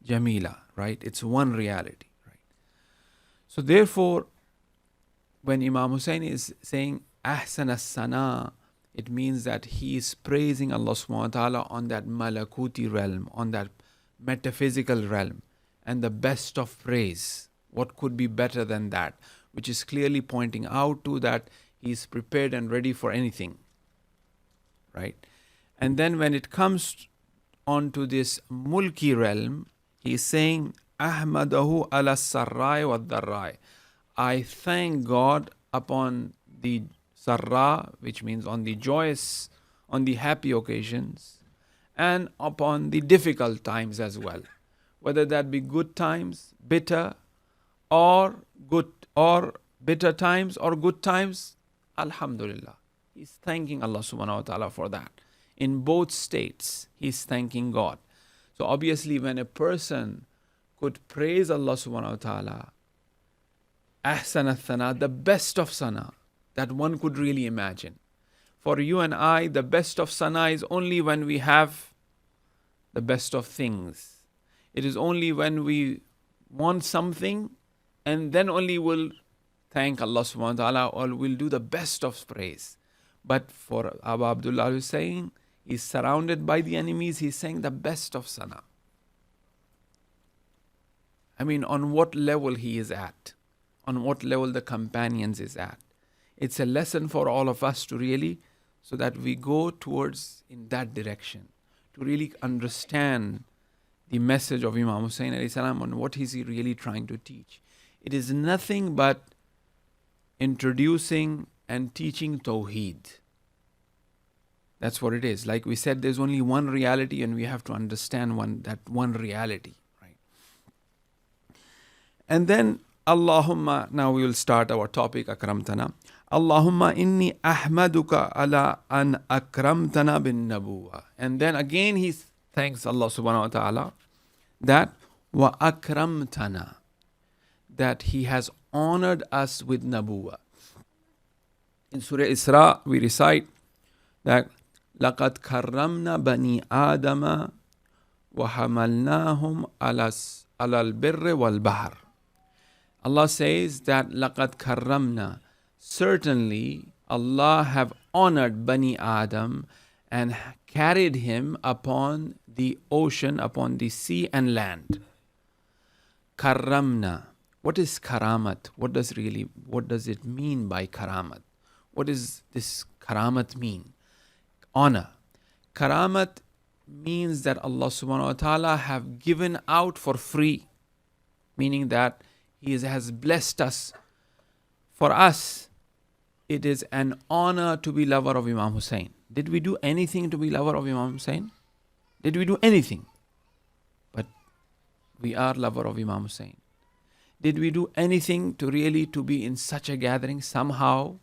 jamila. Right? It's one reality. Right? So therefore, when Imam Hussein is saying ahsan as-sana, it means that he is praising Allah subhanahu wa ta'ala on that malakuti realm, on that metaphysical realm, and the best of praise. What could be better than that? Which is clearly pointing out to that he is prepared and ready for anything. Right? And then when it comes onto this mulki realm, he is saying ahmadahu ala sarrai wa dharrai. I thank God upon the sarra, which means on the joyous, on the happy occasions, and upon the difficult times as well. Whether that be good times, bitter, or bitter times or good times, alhamdulillah. He's thanking Allah subhanahu wa ta'ala for that. In both states, he's thanking God. So obviously when a person could praise Allah subhanahu wa ta'ala, ahsan al-thana, the best of sana that one could really imagine. For you and I, the best of sana is only when we have the best of things. It is only when we want something, and then only we'll thank Allah subhanahu wa ta'ala, or we'll do the best of praise. But for Abu Abdullah is saying, he's surrounded by the enemies, he's saying the best of sana. I mean, on what level he is at, on what level the companions is at. It's a lesson for all of us to really, so that we go towards in that direction, to really understand the message of Imam Hussain alayhi salam and what is he really trying to teach. It is nothing but introducing and teaching Tawheed. That's what it is. Like we said, there's only one reality and we have to understand that one reality. Right? And then Allahumma, now we will start our topic, Akramtana. Allahumma inni ahmaduka ala an akramtana bin nabuwa. And then again he thanks Allah subhanahu wa ta'ala that wa akramtana, that he has honored us with nabuwa. In Surah Isra we recite that لَقَدْ كَرَّمْنَا بَنِي آدَمَ وَحَمَلْنَاهُمْ عَلَى الْبِرِّ وَالْبَحْرِ. Allah says that لَقَدْ كَرَّمْنَا, certainly Allah have honored Bani Adam and carried him upon the ocean, upon the sea and land. Karramna. What is karamat? What does it mean by karamat? What does this karamat mean? Honor. Karamat means that Allah subhanahu wa ta'ala have given out for free, meaning that He has blessed us. For us, it is an honor to be lover of Imam Hussain. Did we do anything to be lover of Imam Hussain? Did we do anything? But we are lover of Imam Hussain. Did we do anything to really to be in such a gathering? Somehow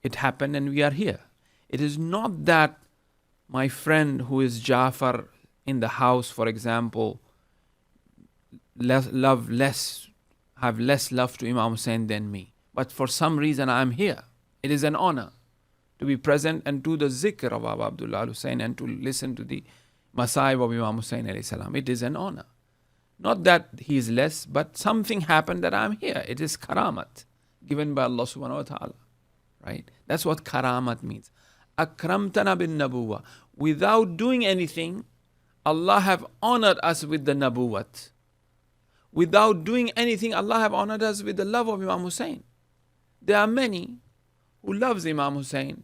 it happened and we are here. It is not that my friend who is Jafar in the house, for example, have less love to Imam Hussain than me. But for some reason I am here. It is an honor to be present and do the zikr of Abu Abdullah Hussain and to listen to the Masaib of Imam Hussain alayhi salam. It is an honor. Not that he is less, but something happened that I am here. It is karamat given by Allah subhanahu wa ta'ala. Right? That's what karamat means. Akramtana bin nabuwa. Without doing anything, Allah have honored us with the nabuwat. Without doing anything, Allah have honored us with the love of Imam Hussain. There are many who loves Imam Hussain,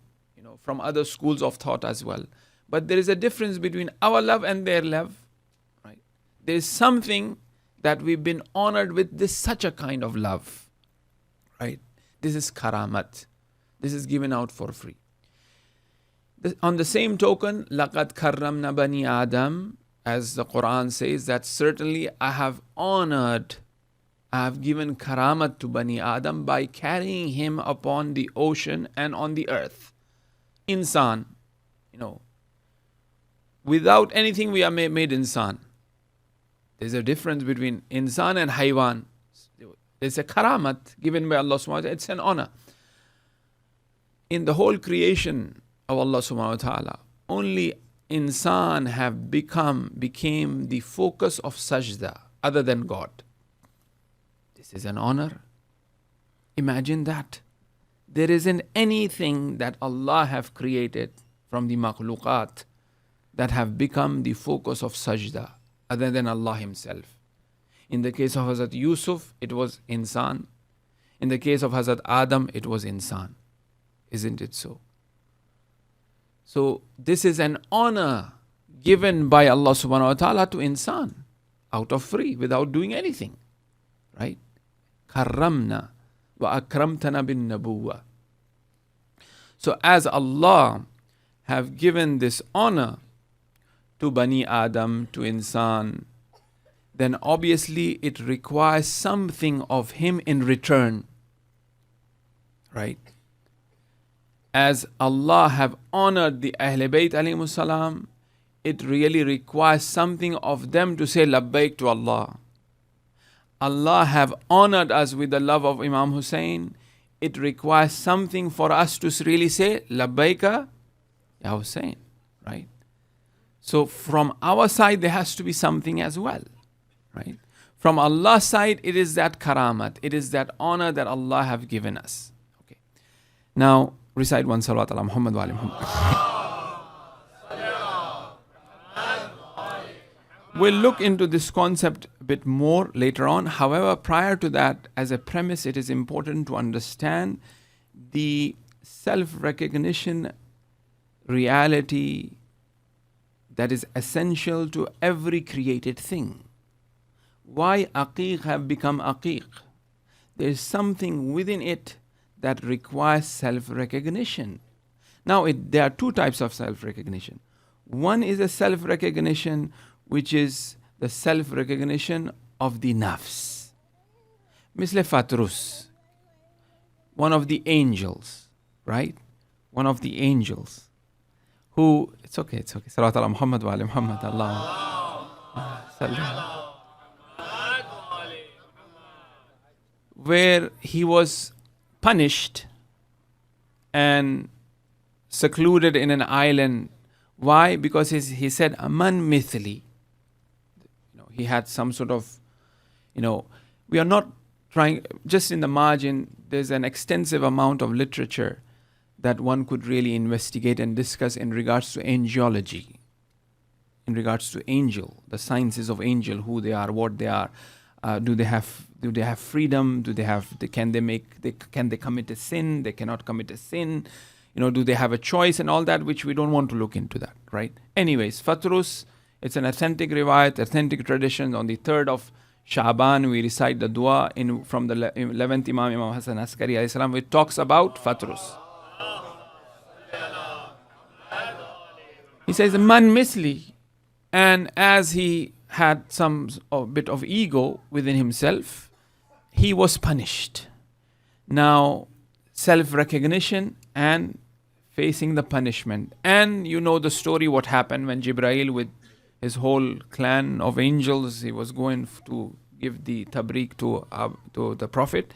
from other schools of thought as well. But there is a difference between our love and their love. Right? There is something that we've been honored with such a kind of love. Right? This is karamat. This is given out for free. On the same token, لَقَدْ كَرَّمْنَا بَنِي Adam, as the Quran says, that certainly I have honored, I have given karamat to Bani Adam by carrying him upon the ocean and on the earth. Insan, without anything we are made insan. There's a difference between insan and haywan. There's a karamat given by Allah subhanahu wa ta'ala. It's an honor. In the whole creation of Allah subhanahu wa ta'ala, only insan have became the focus of sajda other than God. This is an honor. Imagine that. There isn't anything that Allah have created from the makhluqat that have become the focus of sajda other than Allah Himself. In the case of Hazrat Yusuf, it was insan. In the case of Hazrat Adam, it was insan. Isn't it so? So this is an honor given by Allah subhanahu wa ta'ala to insan out of free, without doing anything. Right? Karramna wa akramtana bin nabuwa. So as Allah have given this honor to Bani Adam, to insan, then obviously it requires something of him in return. Right? As Allah have honored the Ahl Bayt alayhimus salam, it really requires something of them to say labbaik to Allah. Allah have honored us with the love of Imam Hussain. it requires something for us to really say, Labbaika, Ya Hussein, right? So from our side, there has to be something as well, right? From Allah's side, it is that karamat, it is that honor that Allah have given us. Okay. Now, recite one salawat ala Muhammad wa ali Muhammad. We'll look into this concept a bit more later on. However, prior to that, as a premise, it is important to understand the self-recognition reality that is essential to every created thing. Why aqiq have become aqiq? There is something within it that requires self-recognition. Now, there are two types of self-recognition. One is a self-recognition which is the self-recognition of the nafs. Misle Fatrus, one of the angels, right? One of the angels who, it's okay. Salawat ala Muhammad wa ali Muhammad, Allah. Where he was punished and secluded in an island. Why? Because he said, Aman mithli. He had some sort of, we are not trying, just in the margin, there's an extensive amount of literature that one could really investigate and discuss in regards to angelology, in regards to angel, the sciences of angel, who they are, what they are, do they have freedom, can they commit a sin, they cannot commit a sin, do they have a choice and all that, which we don't want to look into that, right? Anyways, Fatrus, it's an authentic riwayat, authentic tradition. On the 3rd of Sha'ban, we recite the dua from the 11th Imam Hassan Askari alayhi salam, which talks about Fatrus. He says, Man misli. And as he had some bit of ego within himself, he was punished. Now, self-recognition and facing the punishment. And you know the story, what happened when Jibreel with his whole clan of angels, he was going to give the tabrik to the Prophet.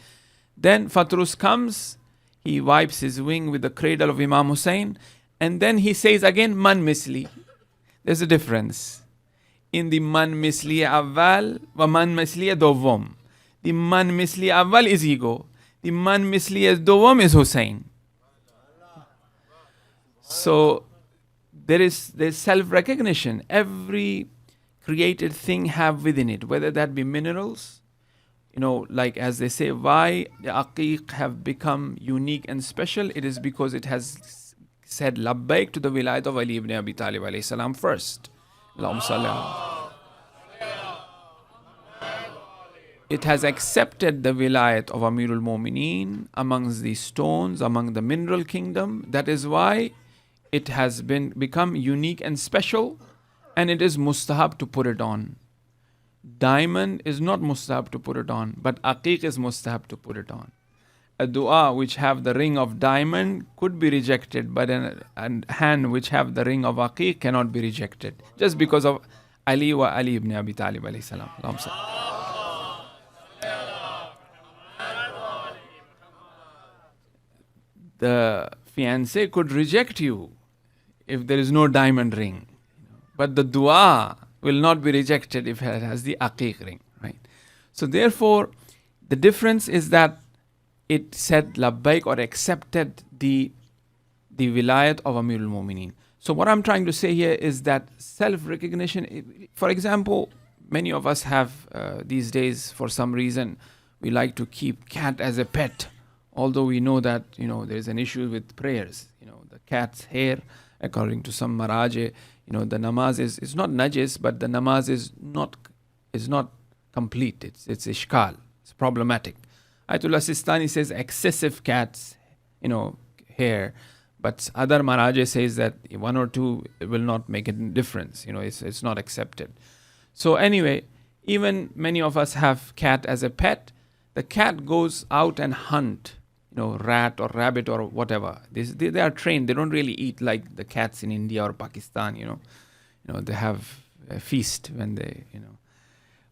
Then Fatrus comes, he wipes his wing with the cradle of Imam Hussein, and then he says again, Man misli. There's a difference. In the Man misli awwal wa Man misli dawwam. The Man misli awwal is ego. The Man misli dawwam is Hussein. So there's self-recognition. Every created thing have within it, whether that be minerals, like as they say, why the aqiq have become unique and special, it is because it has said labbaik to the wilayat of Ali ibn Abi Talib alayhi salam first. Allahumma salli ala. It has accepted the wilayat of Amirul Mu'mineen amongst the stones, among the mineral kingdom. That is why it has become unique and special, and it is mustahab to put it on. Diamond is not mustahab to put it on, but aqiq is mustahab to put it on. A dua which have the ring of diamond could be rejected, but a hand which have the ring of aqiq cannot be rejected, just because of Ali wa Ali ibn Abi Talib alayhi salam. The fiancé could reject you if there is no diamond ring, but the dua will not be rejected if it has the aqiq ring, right? So therefore, the difference is that it said labbaik, or accepted the wilayat of Amirul Mu'mineen. So what I'm trying to say here is that self-recognition, for example, many of us have these days, for some reason, we like to keep cat as a pet, although we know that, there's an issue with prayers. The cat's hair, according to some maraje, the namaz is not najis, but the namaz is not complete. It's ishkal. It's problematic. Ayatollah Sistani says excessive cat's, hair, but other maraje says that one or two will not make a difference. It's not accepted. So anyway, even many of us have cat as a pet. The cat goes out and hunt, rat or rabbit or whatever. They are trained. They don't really eat like the cats in India or Pakistan. They have a feast when they.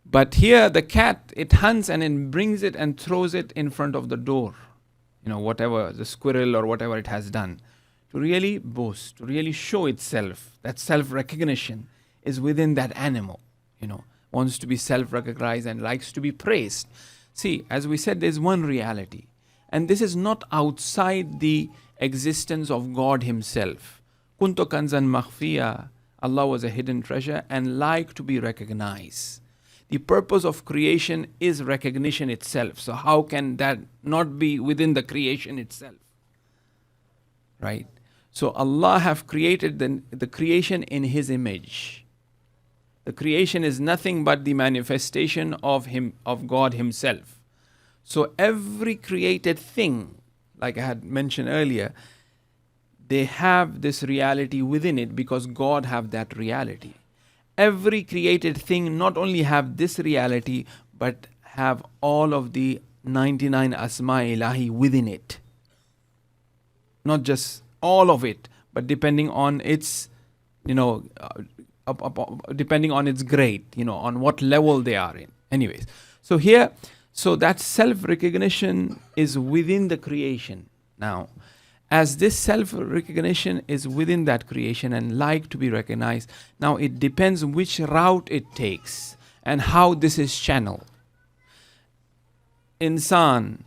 But here the cat, it hunts and it brings it and throws it in front of the door. whatever, the squirrel or whatever it has done, to really boast, to really show itself, that self-recognition is within that animal, wants to be self-recognized and likes to be praised. See, as we said, there's one reality, and this is not outside the existence of God Himself. Kuntu kanzan makhfiya, Allah was a hidden treasure and like to be recognized. The purpose of creation is recognition itself. So how can that not be within the creation itself? Right? So Allah have created the creation in His image. The creation is nothing but the manifestation of God Himself. So every created thing, like I had mentioned earlier, they have this reality within it because God have that reality. Every created thing not only have this reality, but have all of the 99 Asma Ilahi within it. Not just all of it, but depending on its, depending on its grade, on what level they are in. Anyways, so here, so that self-recognition is within the creation. Now, as this self-recognition is within that creation and like to be recognized, now it depends which route it takes and how this is channeled. Insan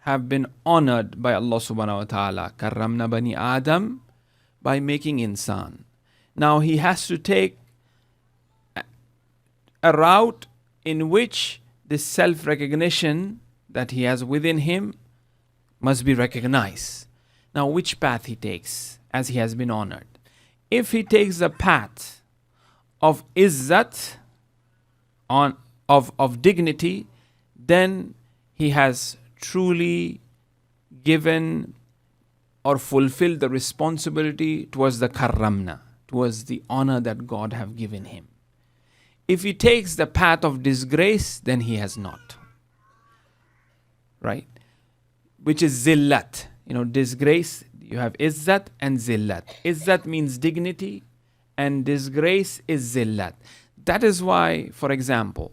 have been honored by Allah subhanahu wa ta'ala. Karramna bani Adam, by making insan. Now he has to take a route in which this self-recognition that he has within him must be recognized. Now which path he takes as he has been honored? If he takes the path of izzat, of dignity, then he has truly given or fulfilled the responsibility towards the karramna, towards the honor that God have given him. If he takes the path of disgrace, then he has not. Right? Which is zillat. Disgrace, you have izzat and zillat. Izzat means dignity and disgrace is zillat. That is why, for example,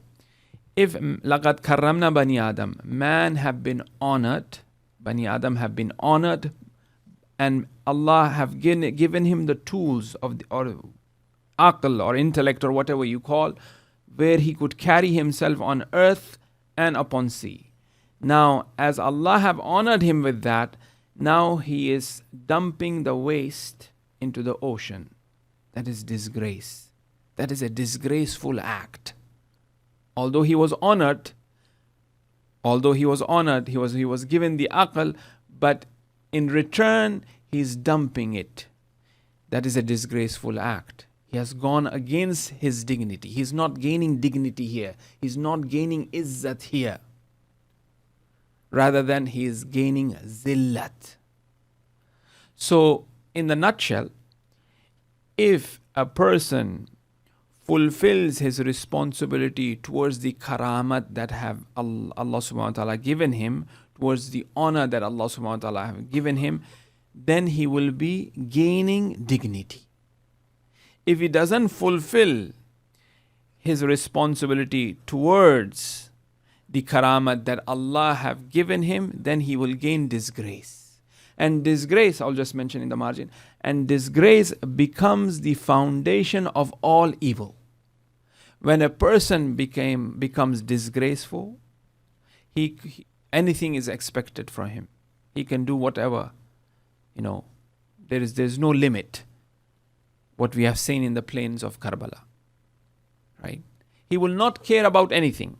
if laqad karramna bani Adam, man have been honored, bani Adam have been honored, and Allah have given him the tools of or aql or intellect or whatever you call, where he could carry himself on earth and upon sea. Now, as Allah have honored him with that, now he is dumping the waste into the ocean. That is disgrace. That is a disgraceful act. Although he was honored, he was given the aql, but in return, he is dumping it. That is a disgraceful act. He has gone against his dignity. He is not gaining dignity here. He is not gaining izzat here. Rather than he is gaining zillat. So, in the nutshell, if a person fulfills his responsibility towards the karamat that have Allah subhanahu wa ta'ala given him, towards the honor that Allah subhanahu wa ta'ala have given him, then he will be gaining dignity. If he doesn't fulfill his responsibility towards the karamat that Allah have given him, then he will gain disgrace. And disgrace, I'll just mention in the margin, and disgrace becomes the foundation of all evil. When a person becomes disgraceful, anything is expected from him. He can do whatever. There's no limit. What we have seen in the plains of Karbala. Right? He will not care about anything.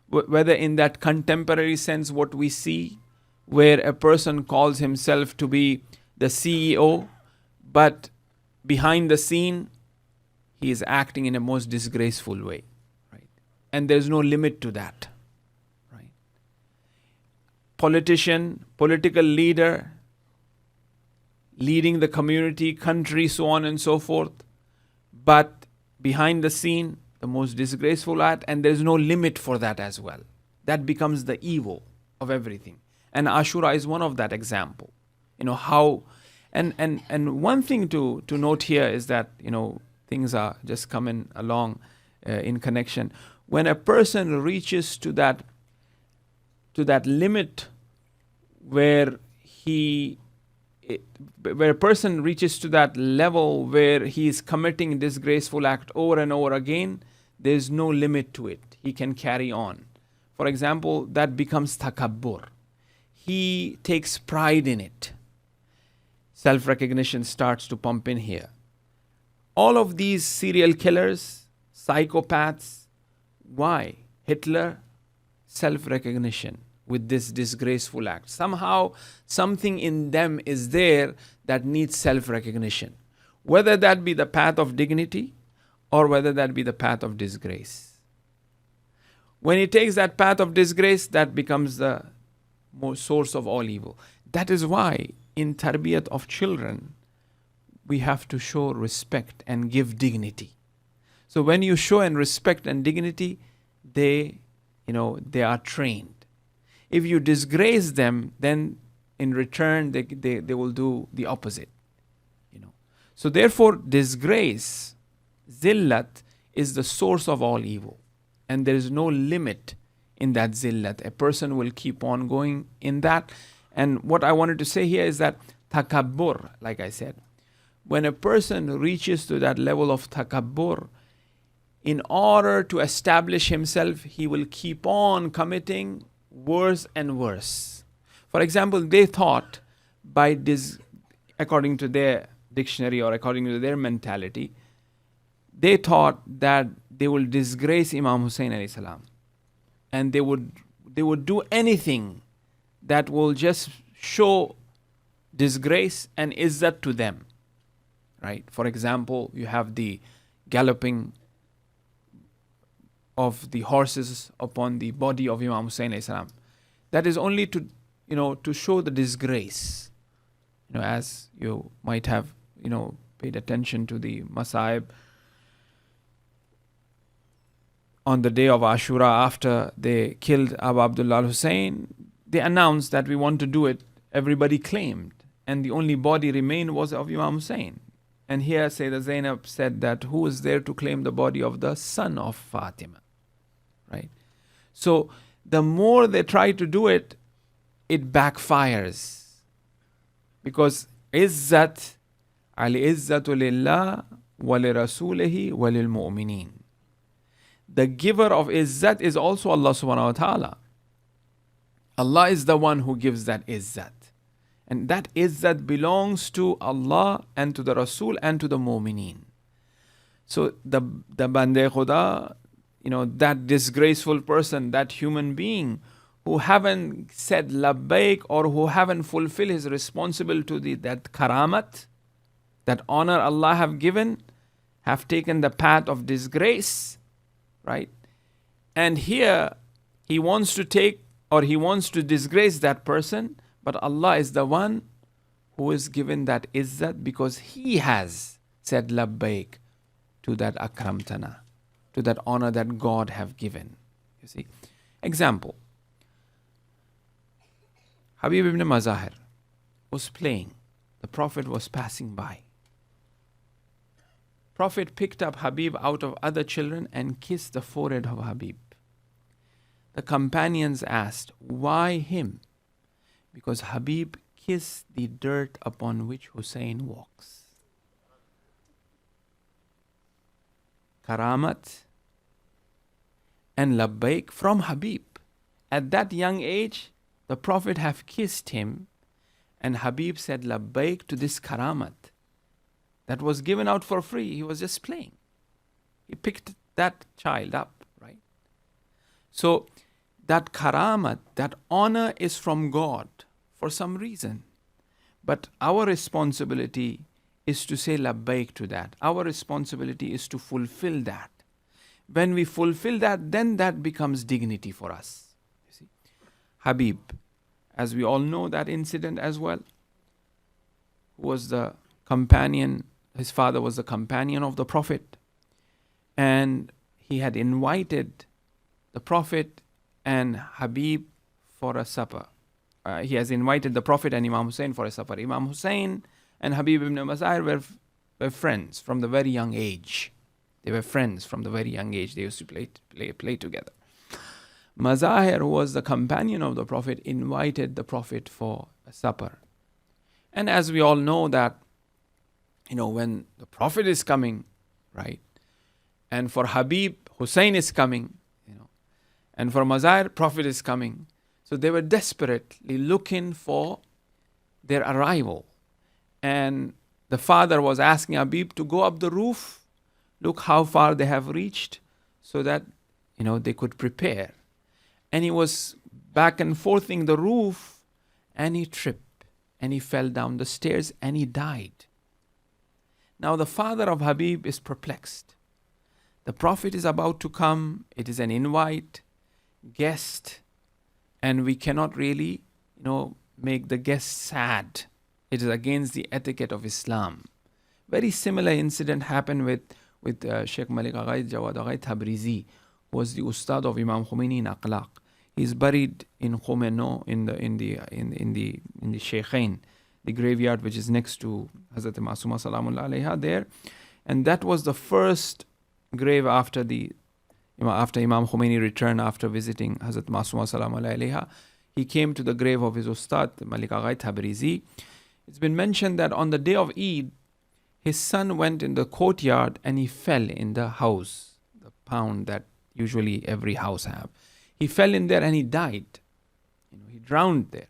Whether in that contemporary sense what we see, where a person calls himself to be the CEO, but behind the scene, he is acting in a most disgraceful way. Right? And there's no limit to that. Right? Politician, political leader, leading the community, country, so on and so forth, but behind the scene, the most disgraceful act, and there's no limit for that as well. That becomes the evil of everything. And Ashura is one of that example. How, and one thing to note here is that, things are just coming along in connection. When a person reaches to that limit where where a person reaches to that level where he is committing disgraceful act over and over again, there's no limit to it. He can carry on. For example, that becomes takabbur. He takes pride in it. Self-recognition starts to pump in here. All of these serial killers, psychopaths, why? Hitler, self-recognition with this disgraceful act. Somehow, something in them is there that needs self-recognition. Whether that be the path of dignity or whether that be the path of disgrace. When he takes that path of disgrace, that becomes the source of all evil. That is why in tarbiyat of children, we have to show respect and give dignity. So when you show and respect and dignity, they are trained. If you disgrace them, then in return they will do the opposite. So therefore, disgrace, zillat, is the source of all evil. And there is no limit in that zillat. A person will keep on going in that. And what I wanted to say here is that takabbur, like I said, when a person reaches to that level of takabbur, in order to establish himself, he will keep on committing worse and worse. For example, they thought according to their dictionary or according to their mentality, they thought that they will disgrace Imam Hussein alayhi salam, and they would do anything that will just show disgrace and izzat to them, right? For example, you have the galloping of the horses upon the body of Imam Hussein alayhi salam. That is only to show the disgrace. As you might have paid attention to the Masaib on the day of Ashura, after they killed Abu Abdullah al-Hussein, they announced that we want to do it. Everybody claimed, and the only body remained was of Imam Hussein. And here Sayyidah Zainab said that who is there to claim the body of the son of Fatima, right? So the more they try to do it, it backfires. Because izzat, al-izzatu lillah wa li rasulihi wa lil mu'mineen. The giver of izzat is also Allah subhanahu wa ta'ala. Allah is the one who gives that izzat. And that izzat belongs to Allah and to the Rasul and to the mu'mineen. So the Bande Khuda, that disgraceful person, that human being who haven't said labbaik or who haven't fulfilled his responsibility to that karamat, that honor Allah have given, have taken the path of disgrace, right? And here he wants to disgrace that person, but Allah is the one who is given that izzat because He has said labbaik to that akramtana, to that honor that God have given. You see? Example. Habib ibn Mazahir was playing. The Prophet was passing by. Prophet picked up Habib out of other children and kissed the forehead of Habib. The companions asked, why him? Because Habib kissed the dirt upon which Hussein walks. Karamat and labbaik from Habib. At that young age, the Prophet have kissed him, and Habib said labbaik to this karamat that was given out for free. He was just playing. He picked that child up, right? So that karamat, that honor is from God for some reason. But our responsibility is to say labbaik to that. Our responsibility is to fulfill that. When we fulfill that, then that becomes dignity for us. You see? Habib, as we all know that incident as well, was the companion, his father was the companion of the Prophet, and he had invited the Prophet and Habib for a supper. He has invited the Prophet and Imam Hussein for a supper. Imam Hussein and Habib ibn Mazahir were friends from the very young age. They were friends from the very young age. They used to play together. Mazahir, who was the companion of the Prophet, invited the Prophet for a supper. And as we all know that, when the Prophet is coming, right? And for Habib, Hussein is coming, and for Mazahir, Prophet is coming. So they were desperately looking for their arrival. And the father was asking Habib to go up the roof, look how far they have reached, so that, they could prepare. And he was back and forthing the roof, and he tripped, and he fell down the stairs, and he died. Now the father of Habib is perplexed. The Prophet is about to come. It is an invite, guest, and we cannot really, make the guest sad. It is against the etiquette of Islam. Very similar incident happened with Sheikh Malik Agha Jawad Agha Tabrizi, who was the Ustad of Imam Khomeini in Akhlaq. He's buried in Khomeino in the Sheikhain, the graveyard which is next to Hazrat Masuma Salamullah Alaiha there, and that was the first grave after Imam Khomeini returned after visiting Hazrat Masuma Salamullah Alaiha. He came to the grave of his Ustad Malik Agha Tabrizi. It's been mentioned that on the day of Eid, his son went in the courtyard and he fell in the house, the pound that usually every house have. He fell in there and he died. He drowned there.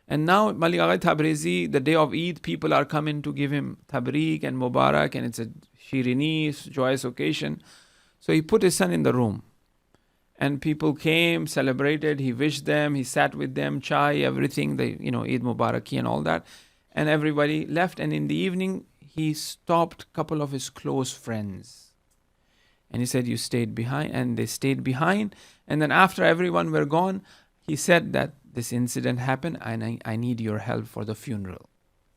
And now Malik Agha Tabrizi, the day of Eid, people are coming to give him tabrik and mubarak, and it's a shirini, joyous occasion. So he put his son in the room. And people came, celebrated, he wished them, he sat with them, chai, everything, Eid Mubaraki and all that. And everybody left, and in the evening, he stopped a couple of his close friends. And he said, you stayed behind, and they stayed behind. And then after everyone were gone, he said that this incident happened, and I need your help for the funeral.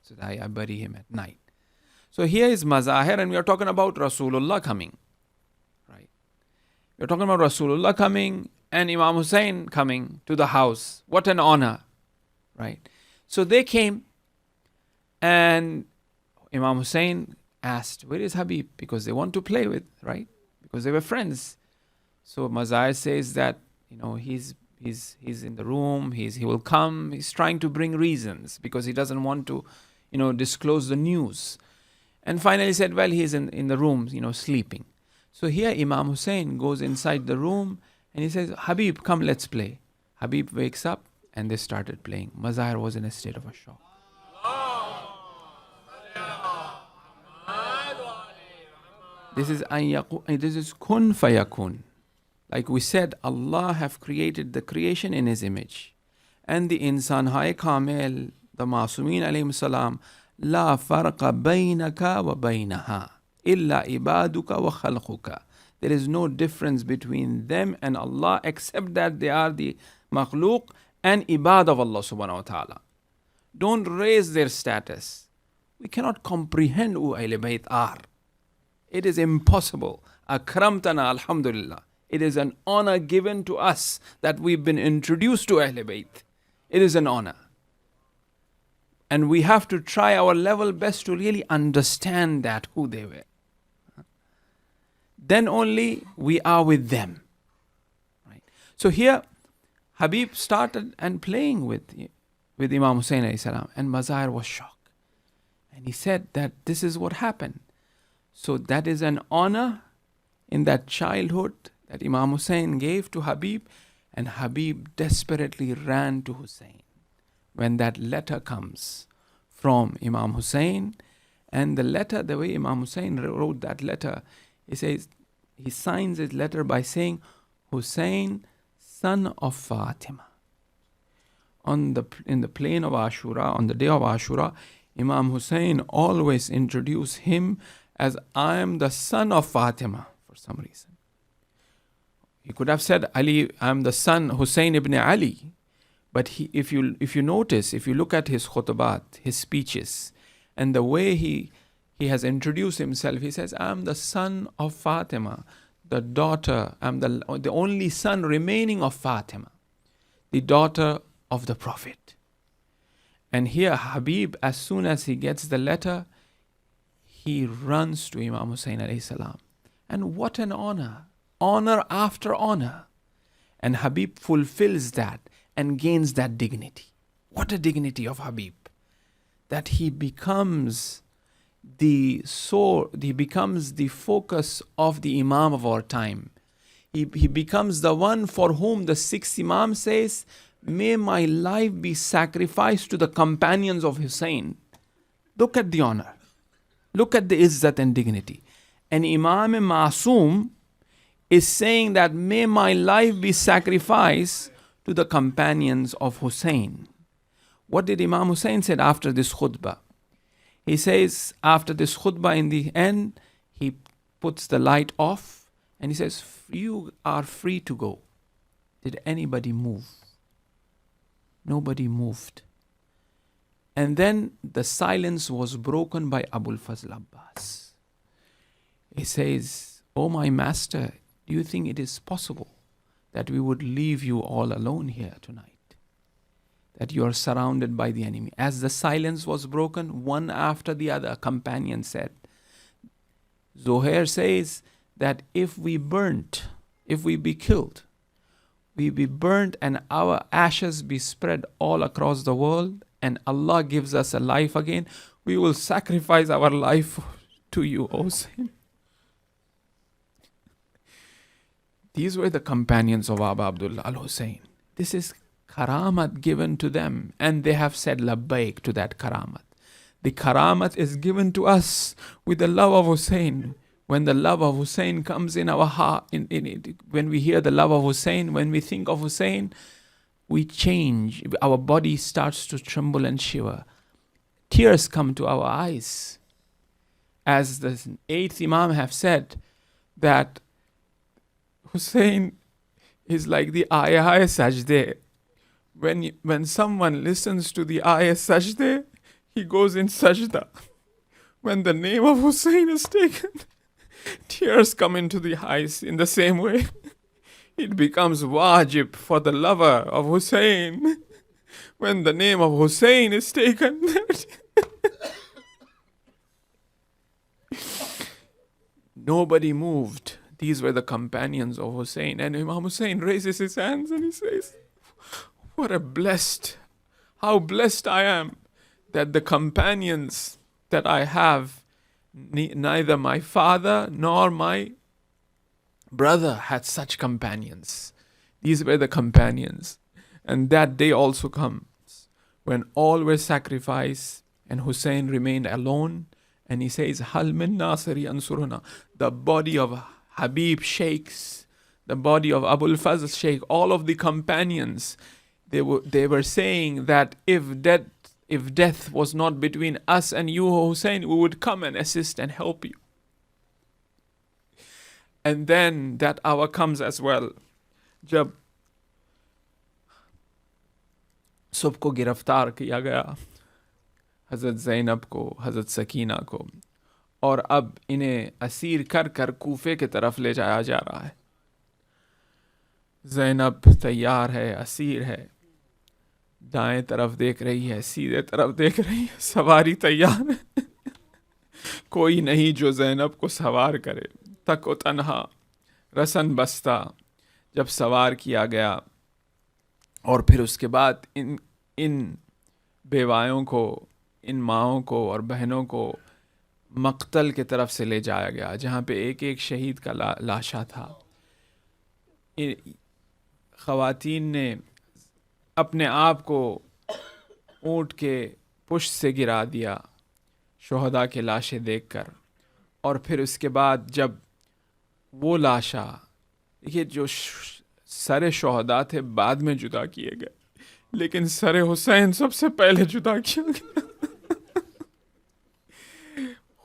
So I bury him at night. So here is Mazahir, and we are talking about Rasulullah coming. Right? We're talking about Rasulullah coming and Imam Hussein coming to the house. What an honor. Right? So they came, and Imam Hussein asked, where is Habib? Because they want to play with, right? Because they were friends. So Mazahir says that, he's in the room, he will come. He's trying to bring reasons because he doesn't want to, disclose the news. And finally said, well, he's in the room, sleeping. So here Imam Hussein goes inside the room and he says, Habib, come, let's play. Habib wakes up and they started playing. Mazahir was in a state of a shock. This is kun fayakun. Like we said, Allah have created the creation in His image. And the insan hai kamil, the Masumin alayhim salam, la farqa baynaka wa baynaha, illa ibaduka wa khalquka. There is no difference between them and Allah except that they are the makhluk and ibad of Allah subhanahu wa ta'ala. Don't raise their status. We cannot comprehend who Ahl Bayt are. It is impossible. Akramtana, alhamdulillah. It is an honor given to us that we've been introduced to Ahl Bayt. It is an honor. And we have to try our level best to really understand that, who they were. Then only we are with them. Right? So here, Habib started and playing with Imam Hussein alayhi salam, and Mazahir was shocked. And he said that this is what happened. So that is an honor in that childhood that Imam Hussein gave to Habib, and Habib desperately ran to Hussein. When that letter comes from Imam Hussein, and the letter, the way Imam Hussein wrote that letter, he says, he signs his letter by saying, Hussein, son of Fatima. In the plain of Ashura, on the day of Ashura, Imam Hussein always introduced him as, I am the son of Fatima, for some reason. He could have said, Ali, I am the son, Hussein ibn Ali. But if you notice, if you look at his khutbat, his speeches, and the way he has introduced himself, he says, I am the son of Fatima, the daughter, I am the only son remaining of Fatima, the daughter of the Prophet. And here Habib, as soon as he gets the letter, he runs to Imam Hussein alayhi salam. And what an honor. Honor after honor. And Habib fulfills that and gains that dignity. What a dignity of Habib. That he becomes the focus of the Imam of our time. He becomes the one for whom the sixth Imam says, may my life be sacrificed to the companions of Hussein. Look at the honor. Look at the izzat and dignity. And Imam Masoom is saying that may my life be sacrificed to the companions of Hussein. What did Imam Hussein say after this khutbah? He says after this khutbah in the end, he puts the light off and he says, you are free to go. Did anybody move? Nobody moved. And then the silence was broken by Abul Fazl Abbas. He says, oh my master, do you think it is possible that we would leave you all alone here tonight? That you are surrounded by the enemy. As the silence was broken, one after the other, a companion said, Zuhair says that if we be killed, we be burnt and our ashes be spread all across the world and Allah gives us a life again, we will sacrifice our life to you, O Hussein. These were the companions of Abu Abdullah al-Hussein. This is karamat given to them and they have said labbaik to that karamat. The karamat is given to us with the love of Hussein. When the love of Hussein comes in our heart, when we hear the love of Hussein, when we think of Hussein, we change. Our body starts to tremble and shiver. Tears come to our eyes. As the eighth Imam have said, that Hussein is like the ayah sajdeh. When someone listens to the ayah sajdeh, he goes in sajda. When the name of Hussein is taken, tears come into the eyes in the same way. It becomes wajib for the lover of Hussein. When the name of Hussein is taken, nobody moved. These were the companions of Hussein. And Imam Hussein raises his hands and he says, how blessed I am that the companions that I have, neither my father nor my brother had such companions. These were the companions. And that day also comes when all were sacrificed and Hussein remained alone. And he says, Hal min nasiri ansuruna. The body of Habib shakes, the body of Abul Fazl shakes, all of the companions. They were saying that if death was not between us and you, Hussein, we would come and assist and help you. And then that hour comes as well. जब सबको गिरफ्तार किया गया, हज़रत ज़ैनब को, हज़रत सकीना को, और अब इन्हें असीर कर कर कूफे की तरफ ले जाया जा रहा है. ज़ैनब तैयार है, असीर है, दाएं तरफ देख रही है, सीधे तरफ देख रही है, सवारी तैयार है. कोई नहीं जो ज़ैनब को सवार करे. तको तन्हा रसन बस्ता. जब सवार किया गया और फिर उसके बाद इन बेवायों को, इन माओं को और बहनों को मक्तल के तरफ से ले जाया गया, जहाँ पे एक एक शहीद का लाशा था. ख़वातीन ने अपने आप को ऊँट के पुष्ट से गिरा दिया शोहदा के लाशें देखकर. और फिर उसके बाद जब वो लाशा, ये जो सारे शोहदा थे बाद में जुदा किए गए, लेकिन सरे हुसैन सबसे पहले जुदा किया गया.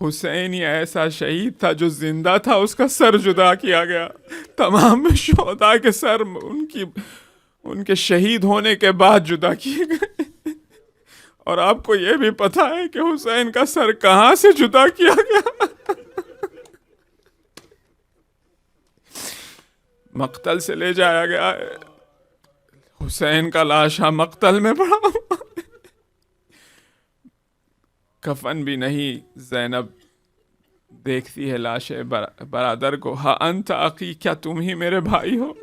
हुसैन ही ऐसा शहीद था जो जिंदा था, उसका सर जुदा किया गया. तमाम शोहदा के सर उनके शहीद होने के बाद जुदा किए गए. और आपको ये भी पता है कि हुसैन का सर कहाँ से जुदा किया गया? मक्तल से ले जाया गया है. हुसैन का लाशा मक्तल में पड़ा हुआ है. कफन भी नहीं. ज़ैनब देखती है लाशे बरादर को. हा अंत अकी, क्या तुम ही मेरे भाई हो?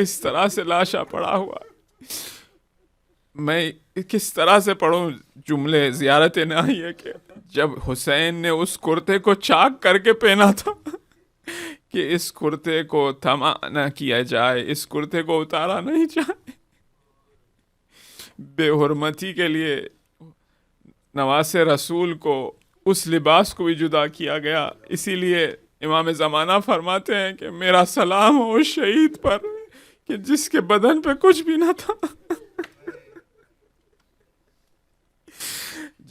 اس طرح سے لاشا پڑا ہوا. میں کس طرح سے پڑھوں جملے زیارت نہائیہ کے. جب حسین نے اس کرتے کو چاک کر کے پہنا تھا کہ اس کرتے کو تھما نہ کیا جائے, اس کرتے کو اتارا نہیں جائے. بے حرمتی کے لیے نواس رسول کو اس لباس کو بھی جدا کیا گیا. اسی لیے امام زمانہ فرماتے ہیں کہ میرا سلام ہو اس شہید پر کہ جس کے بدن پہ کچھ بھی نہ تھا.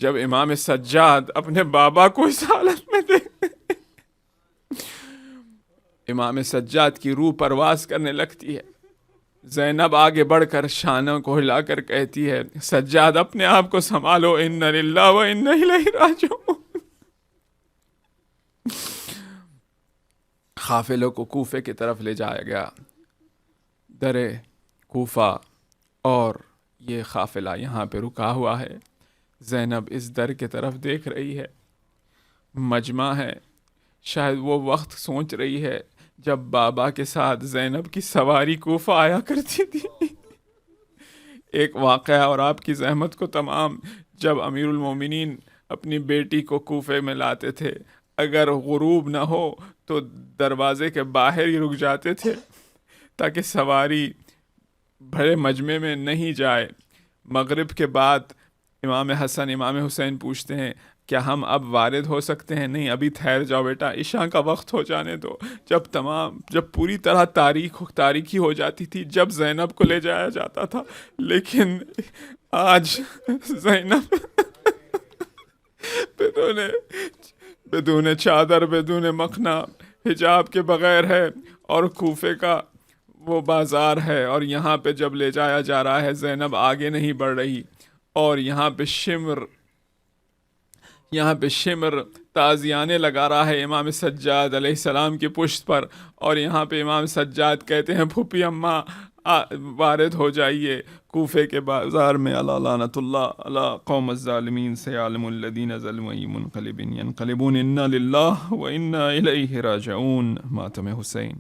جب امام سجاد اپنے بابا کو اس حالت میں دیکھتے, امام سجاد کی روح پرواز کرنے لگتی ہے. زینب آگے بڑھ کر شانوں کو ہلا کر کہتی ہے, سجاد اپنے آپ کو سنبھالو, ان للہ و انا الیہ راجعون. قافلوں کو کوفے کی طرف لے جایا گیا. در کوفہ اور یہ قافلہ یہاں پہ رکا ہوا ہے. زینب اس در کے طرف دیکھ رہی ہے. مجمع ہے. شاید وہ وقت سوچ رہی ہے جب بابا کے ساتھ زینب کی سواری کوفہ آیا کرتی تھی. ایک واقعہ اور آپ کی زحمت کو تمام. جب امیر المومنین اپنی بیٹی کو کوفے میں لاتے تھے, اگر غروب نہ ہو تو دروازے کے باہر ہی رک جاتے تھے تاکہ سواری بڑے مجمع میں نہیں جائے. مغرب کے بعد امام حسن امام حسین پوچھتے ہیں کیا ہم اب وارد ہو سکتے ہیں؟ نہیں, ابھی ٹھہر جاؤ بیٹا, عشاء کا وقت ہو جانے دو. جب پوری طرح تاریکی ہو جاتی تھی, جب زینب کو لے جایا جاتا تھا. لیکن آج زینب بدون چادر, بدون مخنا, حجاب کے بغیر ہے, اور کوفے کا وہ بازار ہے, اور یہاں پہ جب لے جایا جا رہا ہے زینب آگے نہیں بڑھ رہی, اور یہاں پہ شمر تازیانے لگا رہا ہے امام سجاد علیہ السلام کی پشت پر, اور یہاں پہ امام سجاد کہتے ہیں پھوپھی اماں وارد ہو جائیے کوفے کے بازار میں. اللہ لعنت اللہ علی قوم الظالمین سیعلم الذین ظلموا منقلب ینقلبون انا للہ و انا الیہ راجعون. ماتم حسین.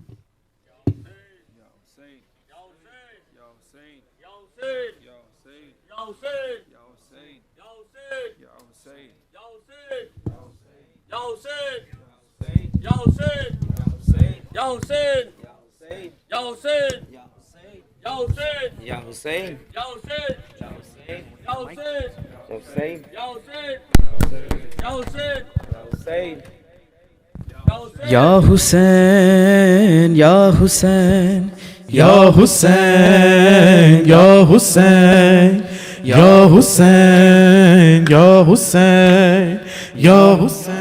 یا حسین یا حسین یا حسین یا حسین یا حسین یا حسین یا حسین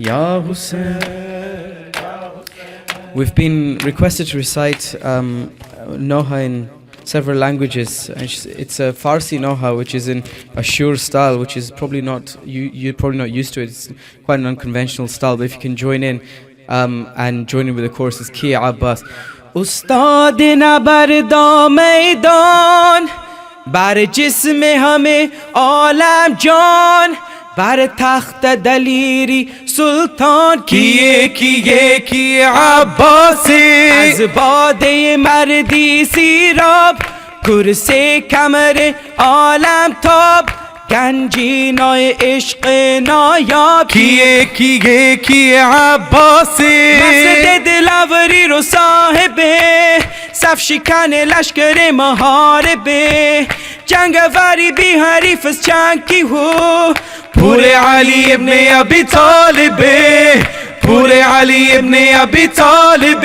Ya Hussein. We've been requested to recite Noha in several languages. It's a Farsi Noha, which is in a Shur style, which is probably not, you're probably not used to it. It's quite an unconventional style, but if you can join in and join in with the choruses, Ki Abbas. Ustad na barda maidan, bar jisme hame alam jan, بر تخت دلیری سلطان کیے عباس از باده مردی سیراب کرسه کمر عالم تاب گنجینای عشق نایاب کیے عباس مسجد دلاوری رو صاحبه صف شکن لشکر محاربه جنگوری بی حریف از جنگ کی ہو پورے علی ابن ابی طالب پورے علی ابن ابی طالب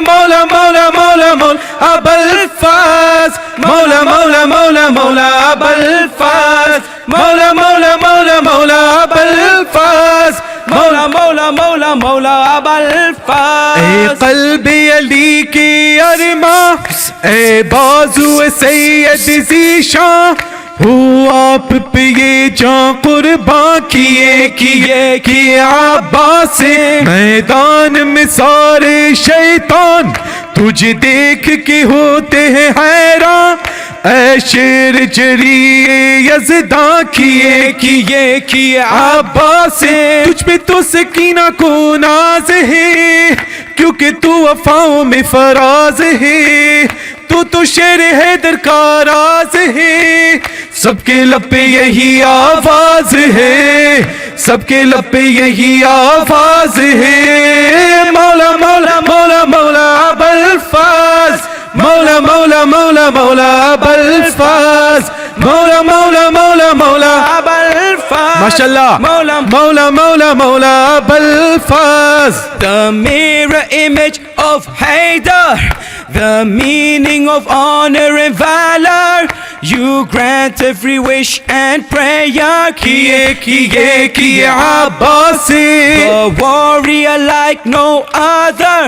مولا مولا مولا مولا ابا الفاظ مولا مولا مولا مولا ابا الفاظ مولا مولا مولا مولا ابا الفاظ مولا مولا مولا مولا ابا الفاظ. اے قلب علی کی ارماں اے بازو سید ذیشاں ہو آپ پہ یہ جان قربان کیے عباس میدان میں سارے شیطان تجھے دیکھ کے ہوتے ہیں حیران اے شیر جری یزداں کیے عباس تجھ پہ تو سکینہ کو ناز ہے क्योंकि तू वफाओं में फराज है, तू तो शेर हैदर का राज है, सबके लब पे यही आवाज है, सबके लब पे यही आवाज है। मौला मौला मौला मौला अबुल फाज, मौला मौला मौला मौला अबुल फाज, मौला मौला मौला मौला अबुल फाज, माशाल्लाह मौला मौला मौला मौला Abul फाज। The mirror image of Haydar, the meaning of honor and valor, you grant every wish and prayer. किए किए किए Abbasi, The warrior like no other,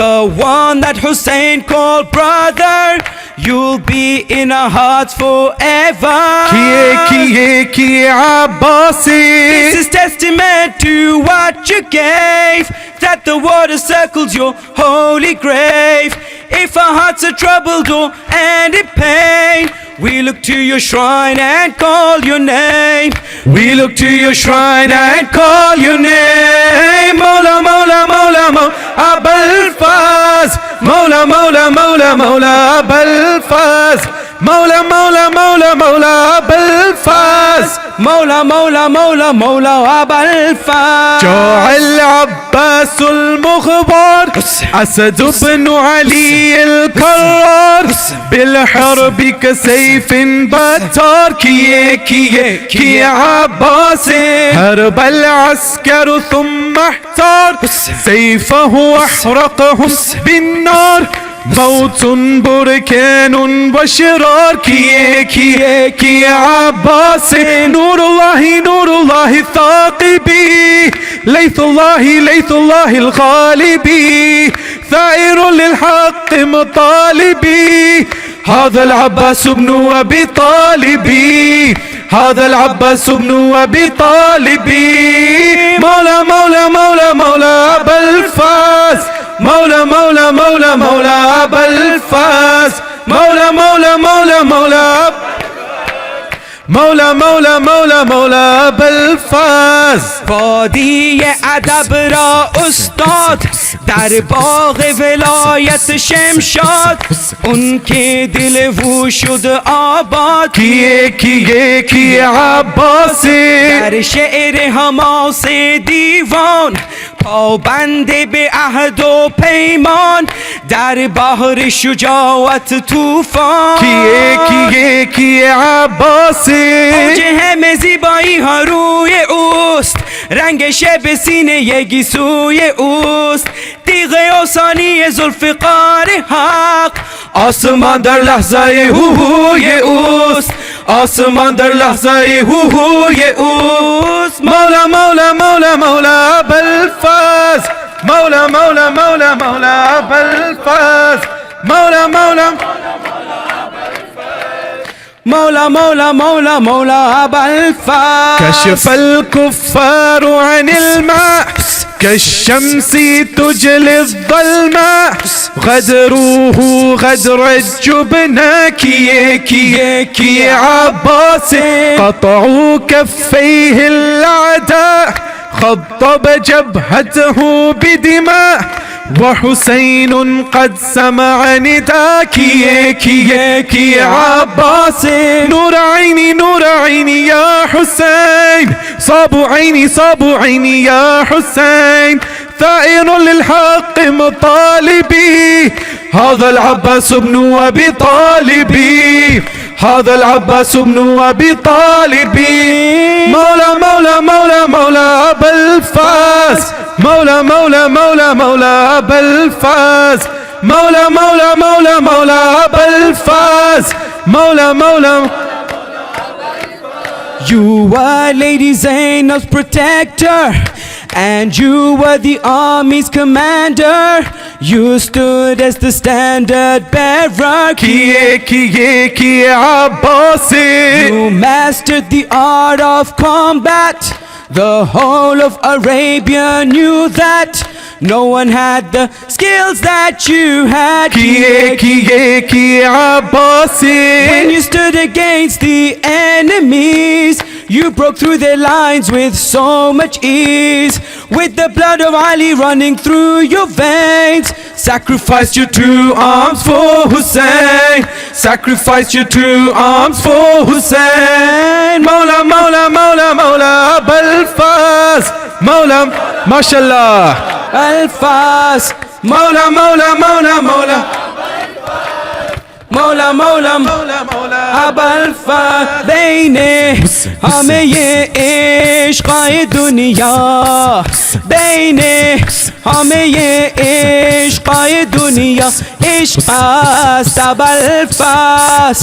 the one that Hussein called brother, you'll be in our hearts forever. किए किए किए Abbasi, This is testament to what you gave, that the water circles your holy grave. If our hearts are troubled or and in pain, we look to your shrine and call your name. we look to your shrine and call your name. Mawla Mawla Mawla Mawla Abul Faz, Mawla Mawla Mawla Mawla Abul Faz, Mawla Mawla Mawla Mawla Abul Faz, Mawla Mawla Mawla Mawla Abul Faz. جاع العباس المغبار أسد بن علي الكرار، بالحرب كسيف بتار، كيه كيه كيه عباس، هرب العسكر ثم احتار، سيفه واحرقهم بالنار، موت بركان وشرار، كيه كيه كيه عباس، نور الله الثاقبي، ليث الله الغالبي، ثائر للحق مطالبي، هذا العباس بن أبي طالبي، هذا العباس بن أبي طالبي. مولى مولى مولى مولى أبا الفاس، مولى مولى مولى مولى أبا الفاس، مولى مولى مولى مولى مولى مولى مولى مولى أبا الفاز. وادی ادب را استاد در باغ ولایت شمشاد، اون که دل و شد آباد، کیه کیه کیه عباسی، در شعر حماس دیوان پابند به عهد و پیمان، در بحر شجاعت طوفان، کیه کیه کیه عباسی، اوج همه زیبایی ها روی اوست، رنگش به سینه گیسوی اوست، تیغ آسانی ذوالفقار حق، آسمان در لحظه هوهوی اوست، آسمان در لحظه هوهوی اوست. مولا مولا مولا مولا أبا الفاز، مولا مولا مولا مولا أبا الفاز، مولا مولا مولا مولا مولا مولا أبا الفاز. كشف الكفار عن الماء كالشمس تجلي الظلماء، غدروه غدر الجبناء، كيه كيه كيه عباس، قطعوا كفيه الأعداء، خضب جبهته بدماء، وحسين قد سمع نداء، كيه كيه كيه عباس، نور عيني يا حسين، صابوا عيني يا حسين، ثائر للحق مطالبي، هذا العباس بن أبي طالبي، هذا العباس بن أبي طالبي. مولا مولا مولا مولا أبا الفاس، مولا مولا مولا مولا أبا الفاس، مولا مولا مولا مولا أبا الفاس، مولا مولا. You were Lady Zainab's protector, and you were the army's commander. You stood as the standard bearer. كيه كيه كيه Abbasi, You mastered the art of combat. The whole of Arabia knew that no one had the skills that you had. كيه كيه كيه Abbasi, When you stood against the enemies, You broke through their lines with so much ease, with the blood of Ali running through your veins. Sacrificed your two arms for Hussein, sacrificed your two arms for Hussein. Maula, Maula, Maula, Maula, Balfas, Maula, mashallah, Alfas, Maula, Maula, Maula, Maula, مولا مولا مولا مولا ابوالفا بینے ہمیں یہ عشق دنیا بینے ہمیں یہ عشق دنیا عشق است ابوالفاس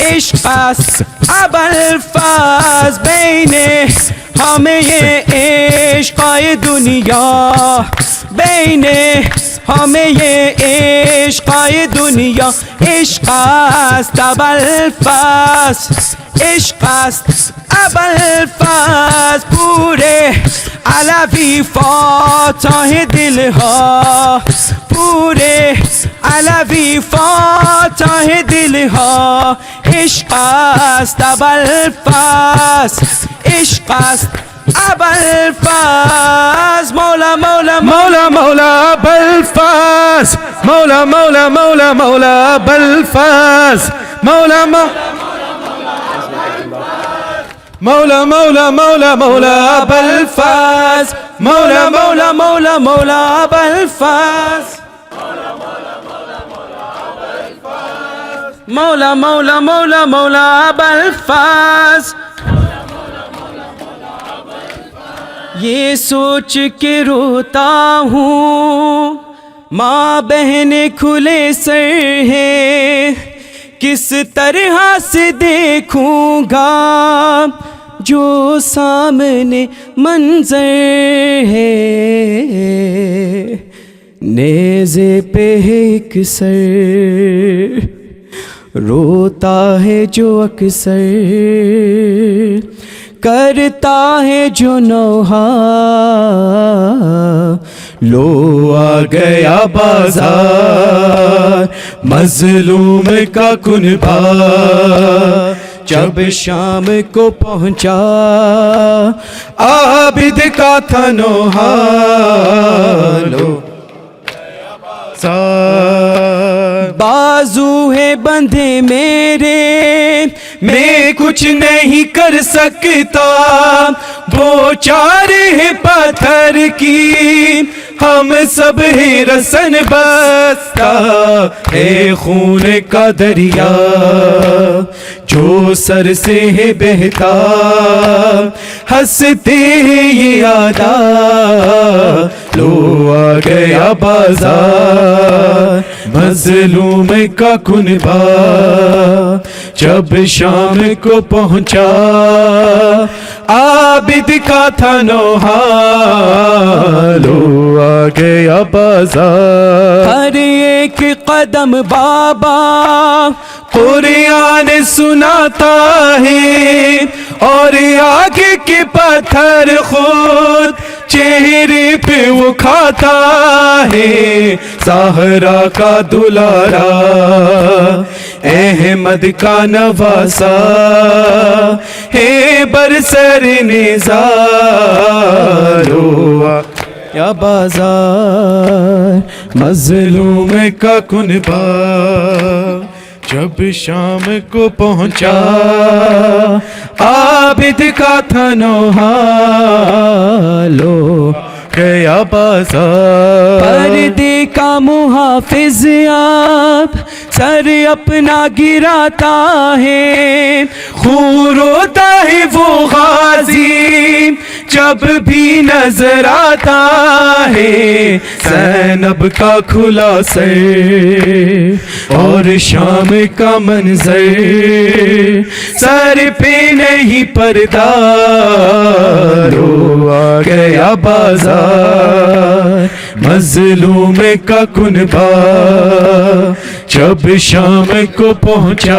عشق است ابوالفاس بینے ہمیں یہ عشق دنیا بینے ہمیں یہ عشق دنیا عشق است ابوالفاس عشق است ابوالفاس پورے علوی فاتح دل ہا پورے علوی فاتح دل ہا عشق است ابوالفاس عشق است ابوالفاس مولا مولا مولا مولا ابوالفاس مولا مولا مولا مولا ابوالفاس مولا مولا مولا مولا مولا ابوالفاس مولا مولا مولا مولا ابوالفاس مولا مولا مولا مولا ابوالفاس یہ سوچ کے روتا ہوں ماں بہن کھلے سر ہے کس طرح سے دیکھوں گا جو سامنے منظر ہے نیزے پہ ایک سر روتا ہے جو اکثر کرتا ہے جو نوحہ لو آ گیا بازار مظلوم کا کنبہ جب شام کو پہنچا عابد کا تھا نوحہ لو بازو ہے بندھے میرے میں کچھ نہیں کر سکتا وہ چارے ہیں پتھر کی ہم سب ہیں رسن بستہ ہے خون کا دریا جو سر سے ہے بہتا ہنستے ہیں یہ آدھا لو آ گیا بازار مظلوم کا کنبہ جب شام کو پہنچا عابد کا تھا نوحہ لو آ گیا بازار ہر ایک قدم بابا قرآن سناتا ہے اور آگے کے پتھر خود چہرے پہ وہ کھاتا ہے سہرا کا دلارا احمد کا نواسا ہے برسر نزار یا بازار مظلوم کا کنبہ جب شام کو پہنچا عابد کا تھا نوحہ لو گیا بازار پردے کا محافظ آپ سر اپنا گراتا ہے خون روتا ہے وہ غازی جب بھی نظر آتا ہے زینب کا کھلا سر اور شام کا منظر سر پہ نہیں پردہ لو آ گیا بازار مظلوم کا کنبہ جب شام کو پہنچا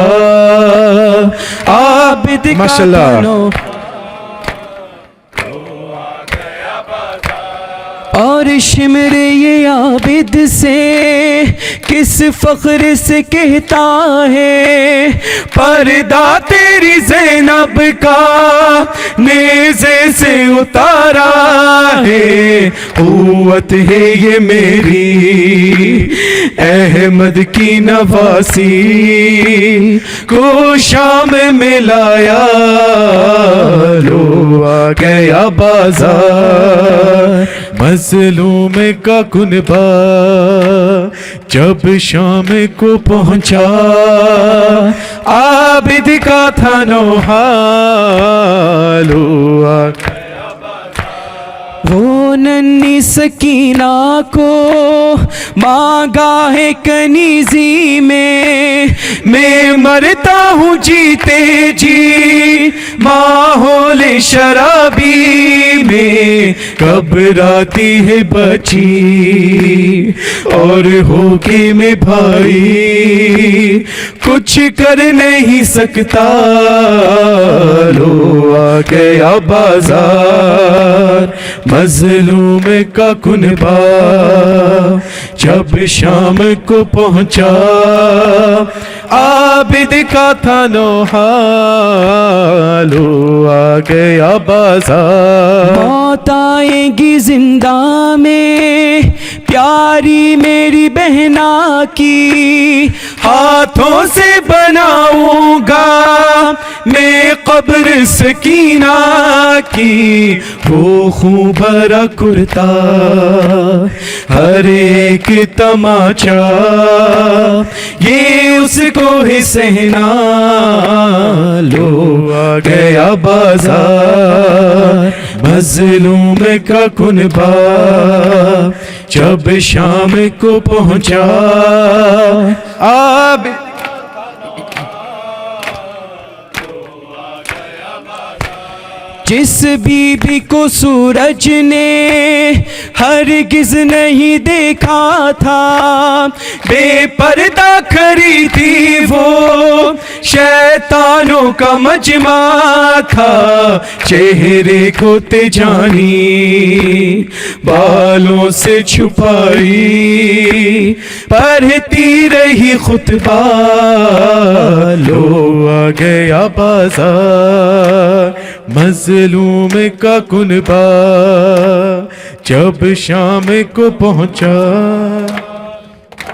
عابد کا تھا اور اور شمر یہ عابد سے کس فخر سے کہتا ہے، پردہ تیری زینب کا نیزے سے اتارا ہے، قوت ہے یہ میری احمد کی نواسی کو شام میں لایا، لو آ گیا بازار مظلوم کا کنبہ، جب شام کو پہنچا عابد کا تھا نوحہ، لو آ وہ ننھی سکینہ کو مانگا ہے کنیزی میں مرتا ہوں جیتے جی ماحول شرابی میں، گھبراتی ہے بچی اور ہوگی میں بھائی کچھ کر نہیں سکتا، لو آ گیا بازار مظلوم کا کنبہ، جب شام کو پہنچا عابد کا تھا نوحہ، لو آ گیا بازار، موت آئے گی زندہ میں پیاری میری بہنا کی، ہاتھوں سے بناؤں گا میں قبر سکینہ کی، وہ خون بھرا کرتا ہر ایک تماچا یہ اس کو ہی سہنا، لو آ گیا بازار مظلوم کا کنبہ، جب شام کو پہنچا عابد جس بی بی کو سورج نے ہرگز نہیں دیکھا تھا، بے پردہ کھڑی تھی وہ شیطانوں کا مجمع تھا، چہرے کو تیجانی بالوں سے چھپائی پڑھتی رہی خطبہ، لو آ گیا بازار مظلوم کا کنبہ، جب شام کو پہنچا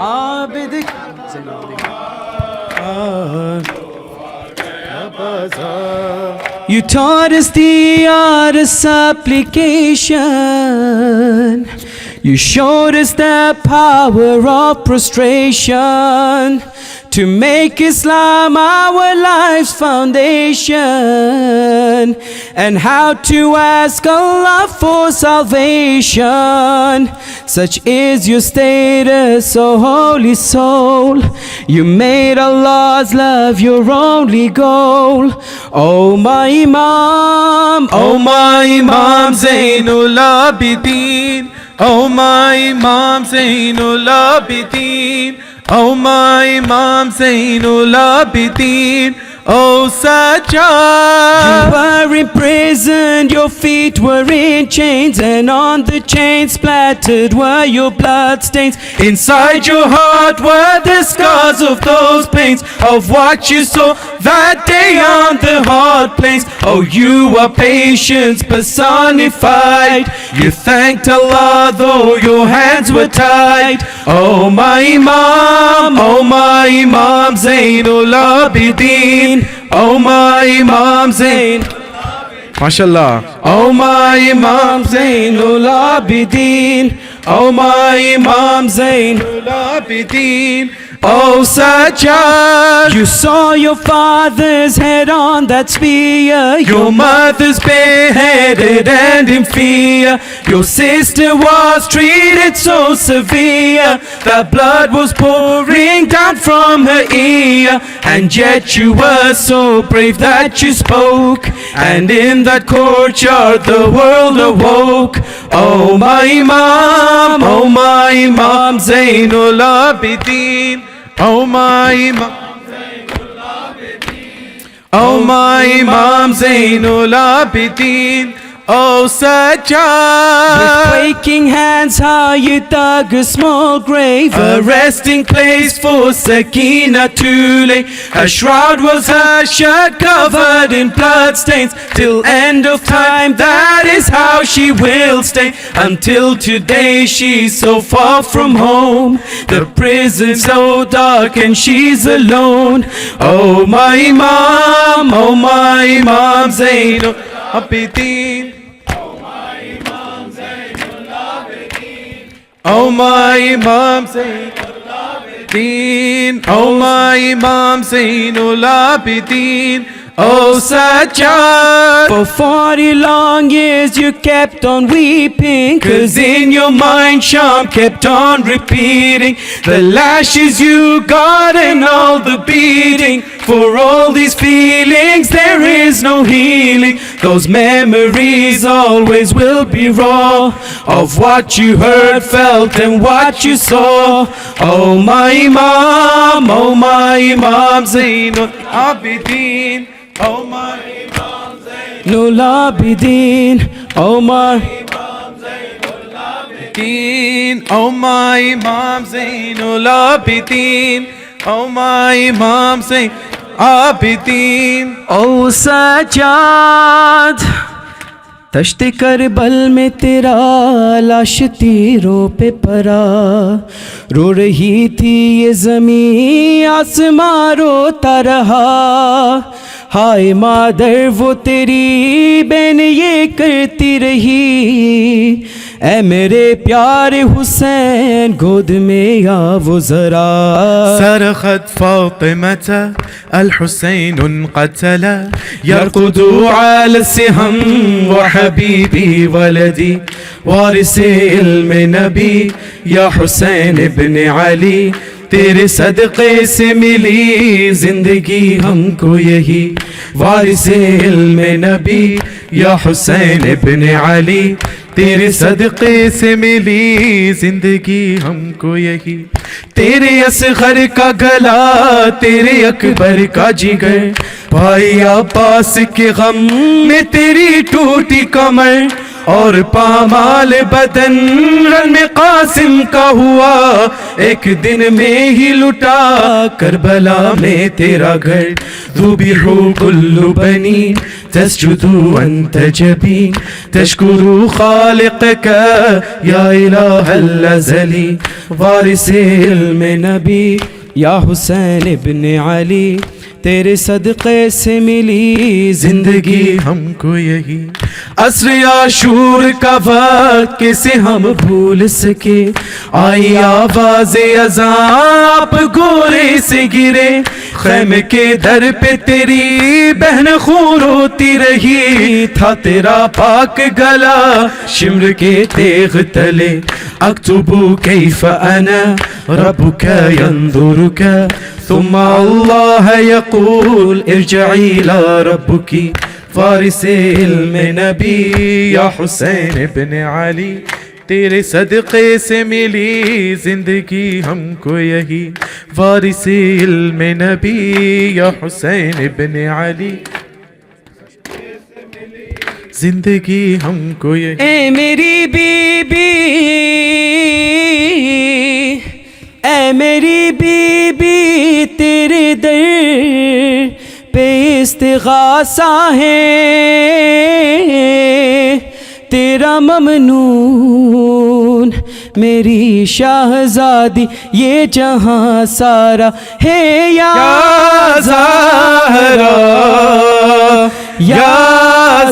عابد You taught us the art of supplication, you showed us the power of prostration, to make Islam our life's foundation, and how to ask Allah for salvation. Such is your status, O holy soul. You made Allah's love your only goal. Oh my Imam, oh my Imam Zainul Abidin, oh my Imam Zainul Abidin, oh my Imam Zainul Abidin, oh Sajjad. You were imprisoned, your feet were in chains, and on the chains splattered were your blood stains. Inside your heart were the scars of those pains, of what you saw that day on the hard plains. Oh, you are patience personified, you thanked Allah though your hands were tied. Oh my Imam, oh my Imam Zainul Abidin, oh my Imam Zain, MashaAllah. oh my Imam Zainul Abidin, oh my Imam Zainul Abidin, oh Sajjad. You saw your father's head on that spear, your mother's bareheaded and in fear, your sister was treated so severe that blood was pouring down from her ear, and yet you were so brave that you spoke, and in that courtyard the world awoke. Oh my Imam, oh my Imam Zainul Abidin, oh my Imam, oh my Imam Zainul Abidin, oh Sajjad. With quaking hands, how you dug a small grave, a resting place for Sakina to lay. Her shroud was her shirt covered in bloodstains. Till end of time, that is how she will stay. Until today, she's so far from home. The prison's so dark and she's alone. Oh my Imam, oh my Imam Zainul Abidin. Oh my Imam Zainul Abidin. Oh my Imam Zainul Abidin. Oh Sajjad. For 40 long years you kept on weeping, 'cause in your mind Sham kept on repeating the lashes you got and all the beating. For all these feelings there is no healing. Those memories always will be raw, of what you heard, felt and what you saw. Oh my Imam Zainul Abidin. Oh my Imam Zainul Abidin. Oh my Imam Zainul Abidin. Oh my Imam Zainul Abidin. Oh my Imam Zainul Abidin. Oh Sajjad, تشت کربل میں تیرا لاش تیروں پہ پڑا. رو رہی تھی یہ زمین آسماں روتا رہا. ہائے مادر وہ تیری بہن یہ کرتی رہی. اے میرے پیارے حسین گود میں آ وہ ذرا. صرخت فاطمة الحسين قتل يرقد على السهم وحبيبي ولدي وارث علم نبی یا حسین ابن علی. تیرے صدقے سے ملی زندگی ہم کو یہی. وارث علم نبی یا حسین ابن علی. تیرے صدقے سے ملی زندگی ہم کو یہی. تیرے اصغر کا گلا تیرے اکبر کا جگر. بھائی عباس کے غم میں تیری ٹوٹی کمر. اور پامال بدن رن میں قاسم کا ہوا. ایک دن میں ہی لٹا کربلا میں تیرا گھر. ذبح کل بنی تسجد انت جبین تشکر خالقک یا الہ الازلی. وارث علم نبی یا حسین ابن علی. تیرے صدقے سے ملی زندگی ہم کو یہی. عصر عاشور کا وقت کیسے ہم بھول سکے. آئی آواز اذان آپ گورے سے گرے. خیمے کے در پہ تیری بہن خون روتی رہی. تھا تیرا پاک گلا شمر کے تیغ تلے. اکتب کیف انا ربک ینظرک ثم اللہ یقول ارجعی الى ربک. وارث علم نبی یا حسین ابن علی. تیرے صدقے سے ملی زندگی ہم کو یہی. وارث علم نبی یا حسین ابن علی. زندگی ہم کو یہی. اے میری بی بی، اے میری بی بی، تیرے در پہ استغاثہ ہے. تیرا ممنون میری شاہزادی یہ جہاں سارا ہے. یا زہرا یا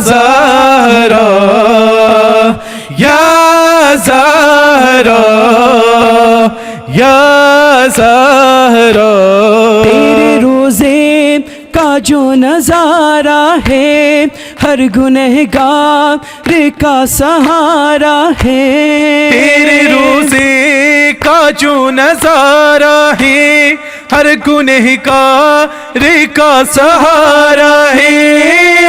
زہرا یا زہرا یا زہرا. تیرے روزے کا جو نظارہ ہے ہر گنہگار کا سہارا ہے. تیرے روزے کا جو نظارہ ہے ہر گنہگار کا سہارا ہے.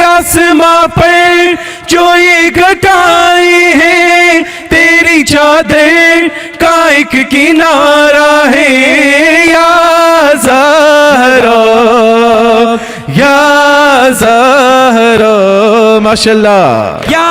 آسماں پر جو یہ گھٹائیں ہیں تیری چادر کا ایک کنارہ ہے. یا زہرا یا زہرا. ماشاءاللہ. یا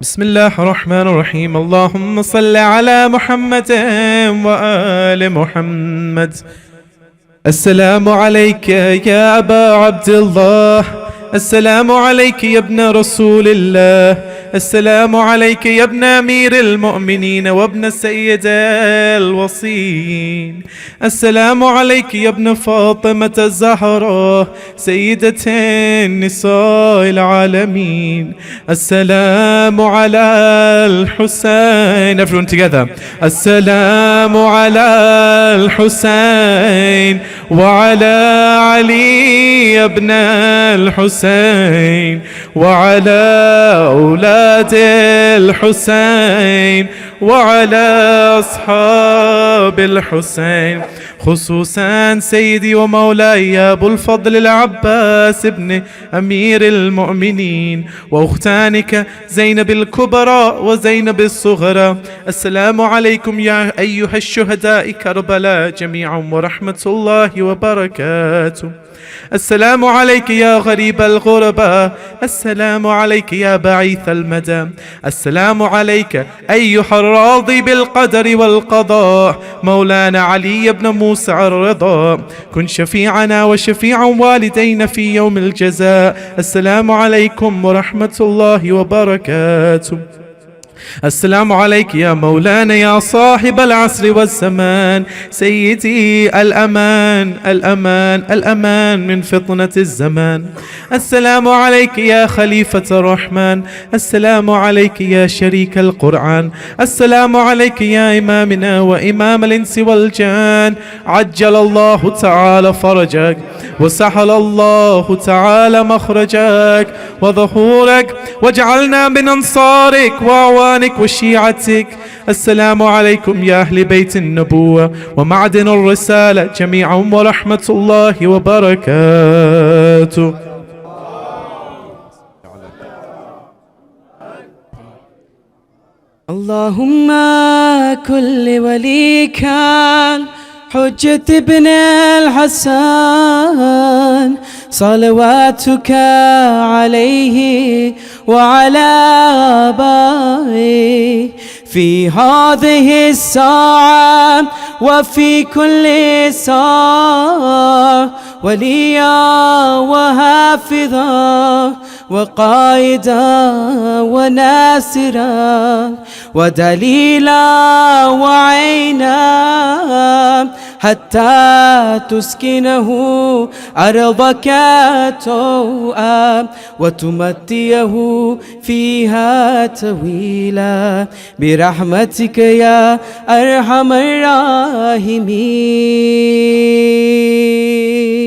بسم الله الرحمن الرحيم. اللهم صل على محمد وآل محمد. السلام عليك يا أبا عبد الله، السلام عليك يا ابن رسول الله، السلام عليك يا ابن أمير المؤمنين وابن السيد الوصيين، السلام عليك يا ابن فاطمة الزهراء سيدة النساء العالمين، السلام على الحسين. Everyone together. السلام على الحسين وعلى علي ابن الحسين وعلى أولاد الحسين وعلى أصحاب الحسين، خصوصا سيدي ومولاي أبو الفضل العباس ابن أمير المؤمنين وأختانك زينب الكبرى وزينب الصغرى. السلام عليكم يا أيها الشهداء كربلاء جميعا ورحمة الله وبركاته. السلام عليك يا غريب الغرباء، السلام عليك يا بعيث المدى، السلام عليك أيها الراضي بالقدر والقضاء مولانا علي بن موسى الرضا، كن شفيعنا وشفيع والدينا في يوم الجزاء. السلام عليكم ورحمة الله وبركاته. السلام عليك يا مولانا يا صاحب العصر والزمان سيدي، الأمان الأمان الأمان من فطنة الزمان. السلام عليك يا خليفة الرحمن، السلام عليك يا شريك القرآن، السلام عليك يا إمامنا وإمام الإنس والجان، عجل الله تعالى فرجك وسهل الله تعالى مخرجك وظهورك واجعلنا من أنصارك وأعوانك وشيعتك. السلام عليكم يا أهل بيت النبوة ومعدن الرسالة جميعا ورحمة الله وبركاته. اللهم كل وليك حجة ابن الحسن صلواتك عليه وعلى آبائه في هذه الساعة وفي كل ساعة، وليا وحافظا وقائدا وناصرا ودليلا وعينا حتى تسكنه أرضك توءا وتمتيه فيها طويلا برحمتك يا أرحم الراحمين.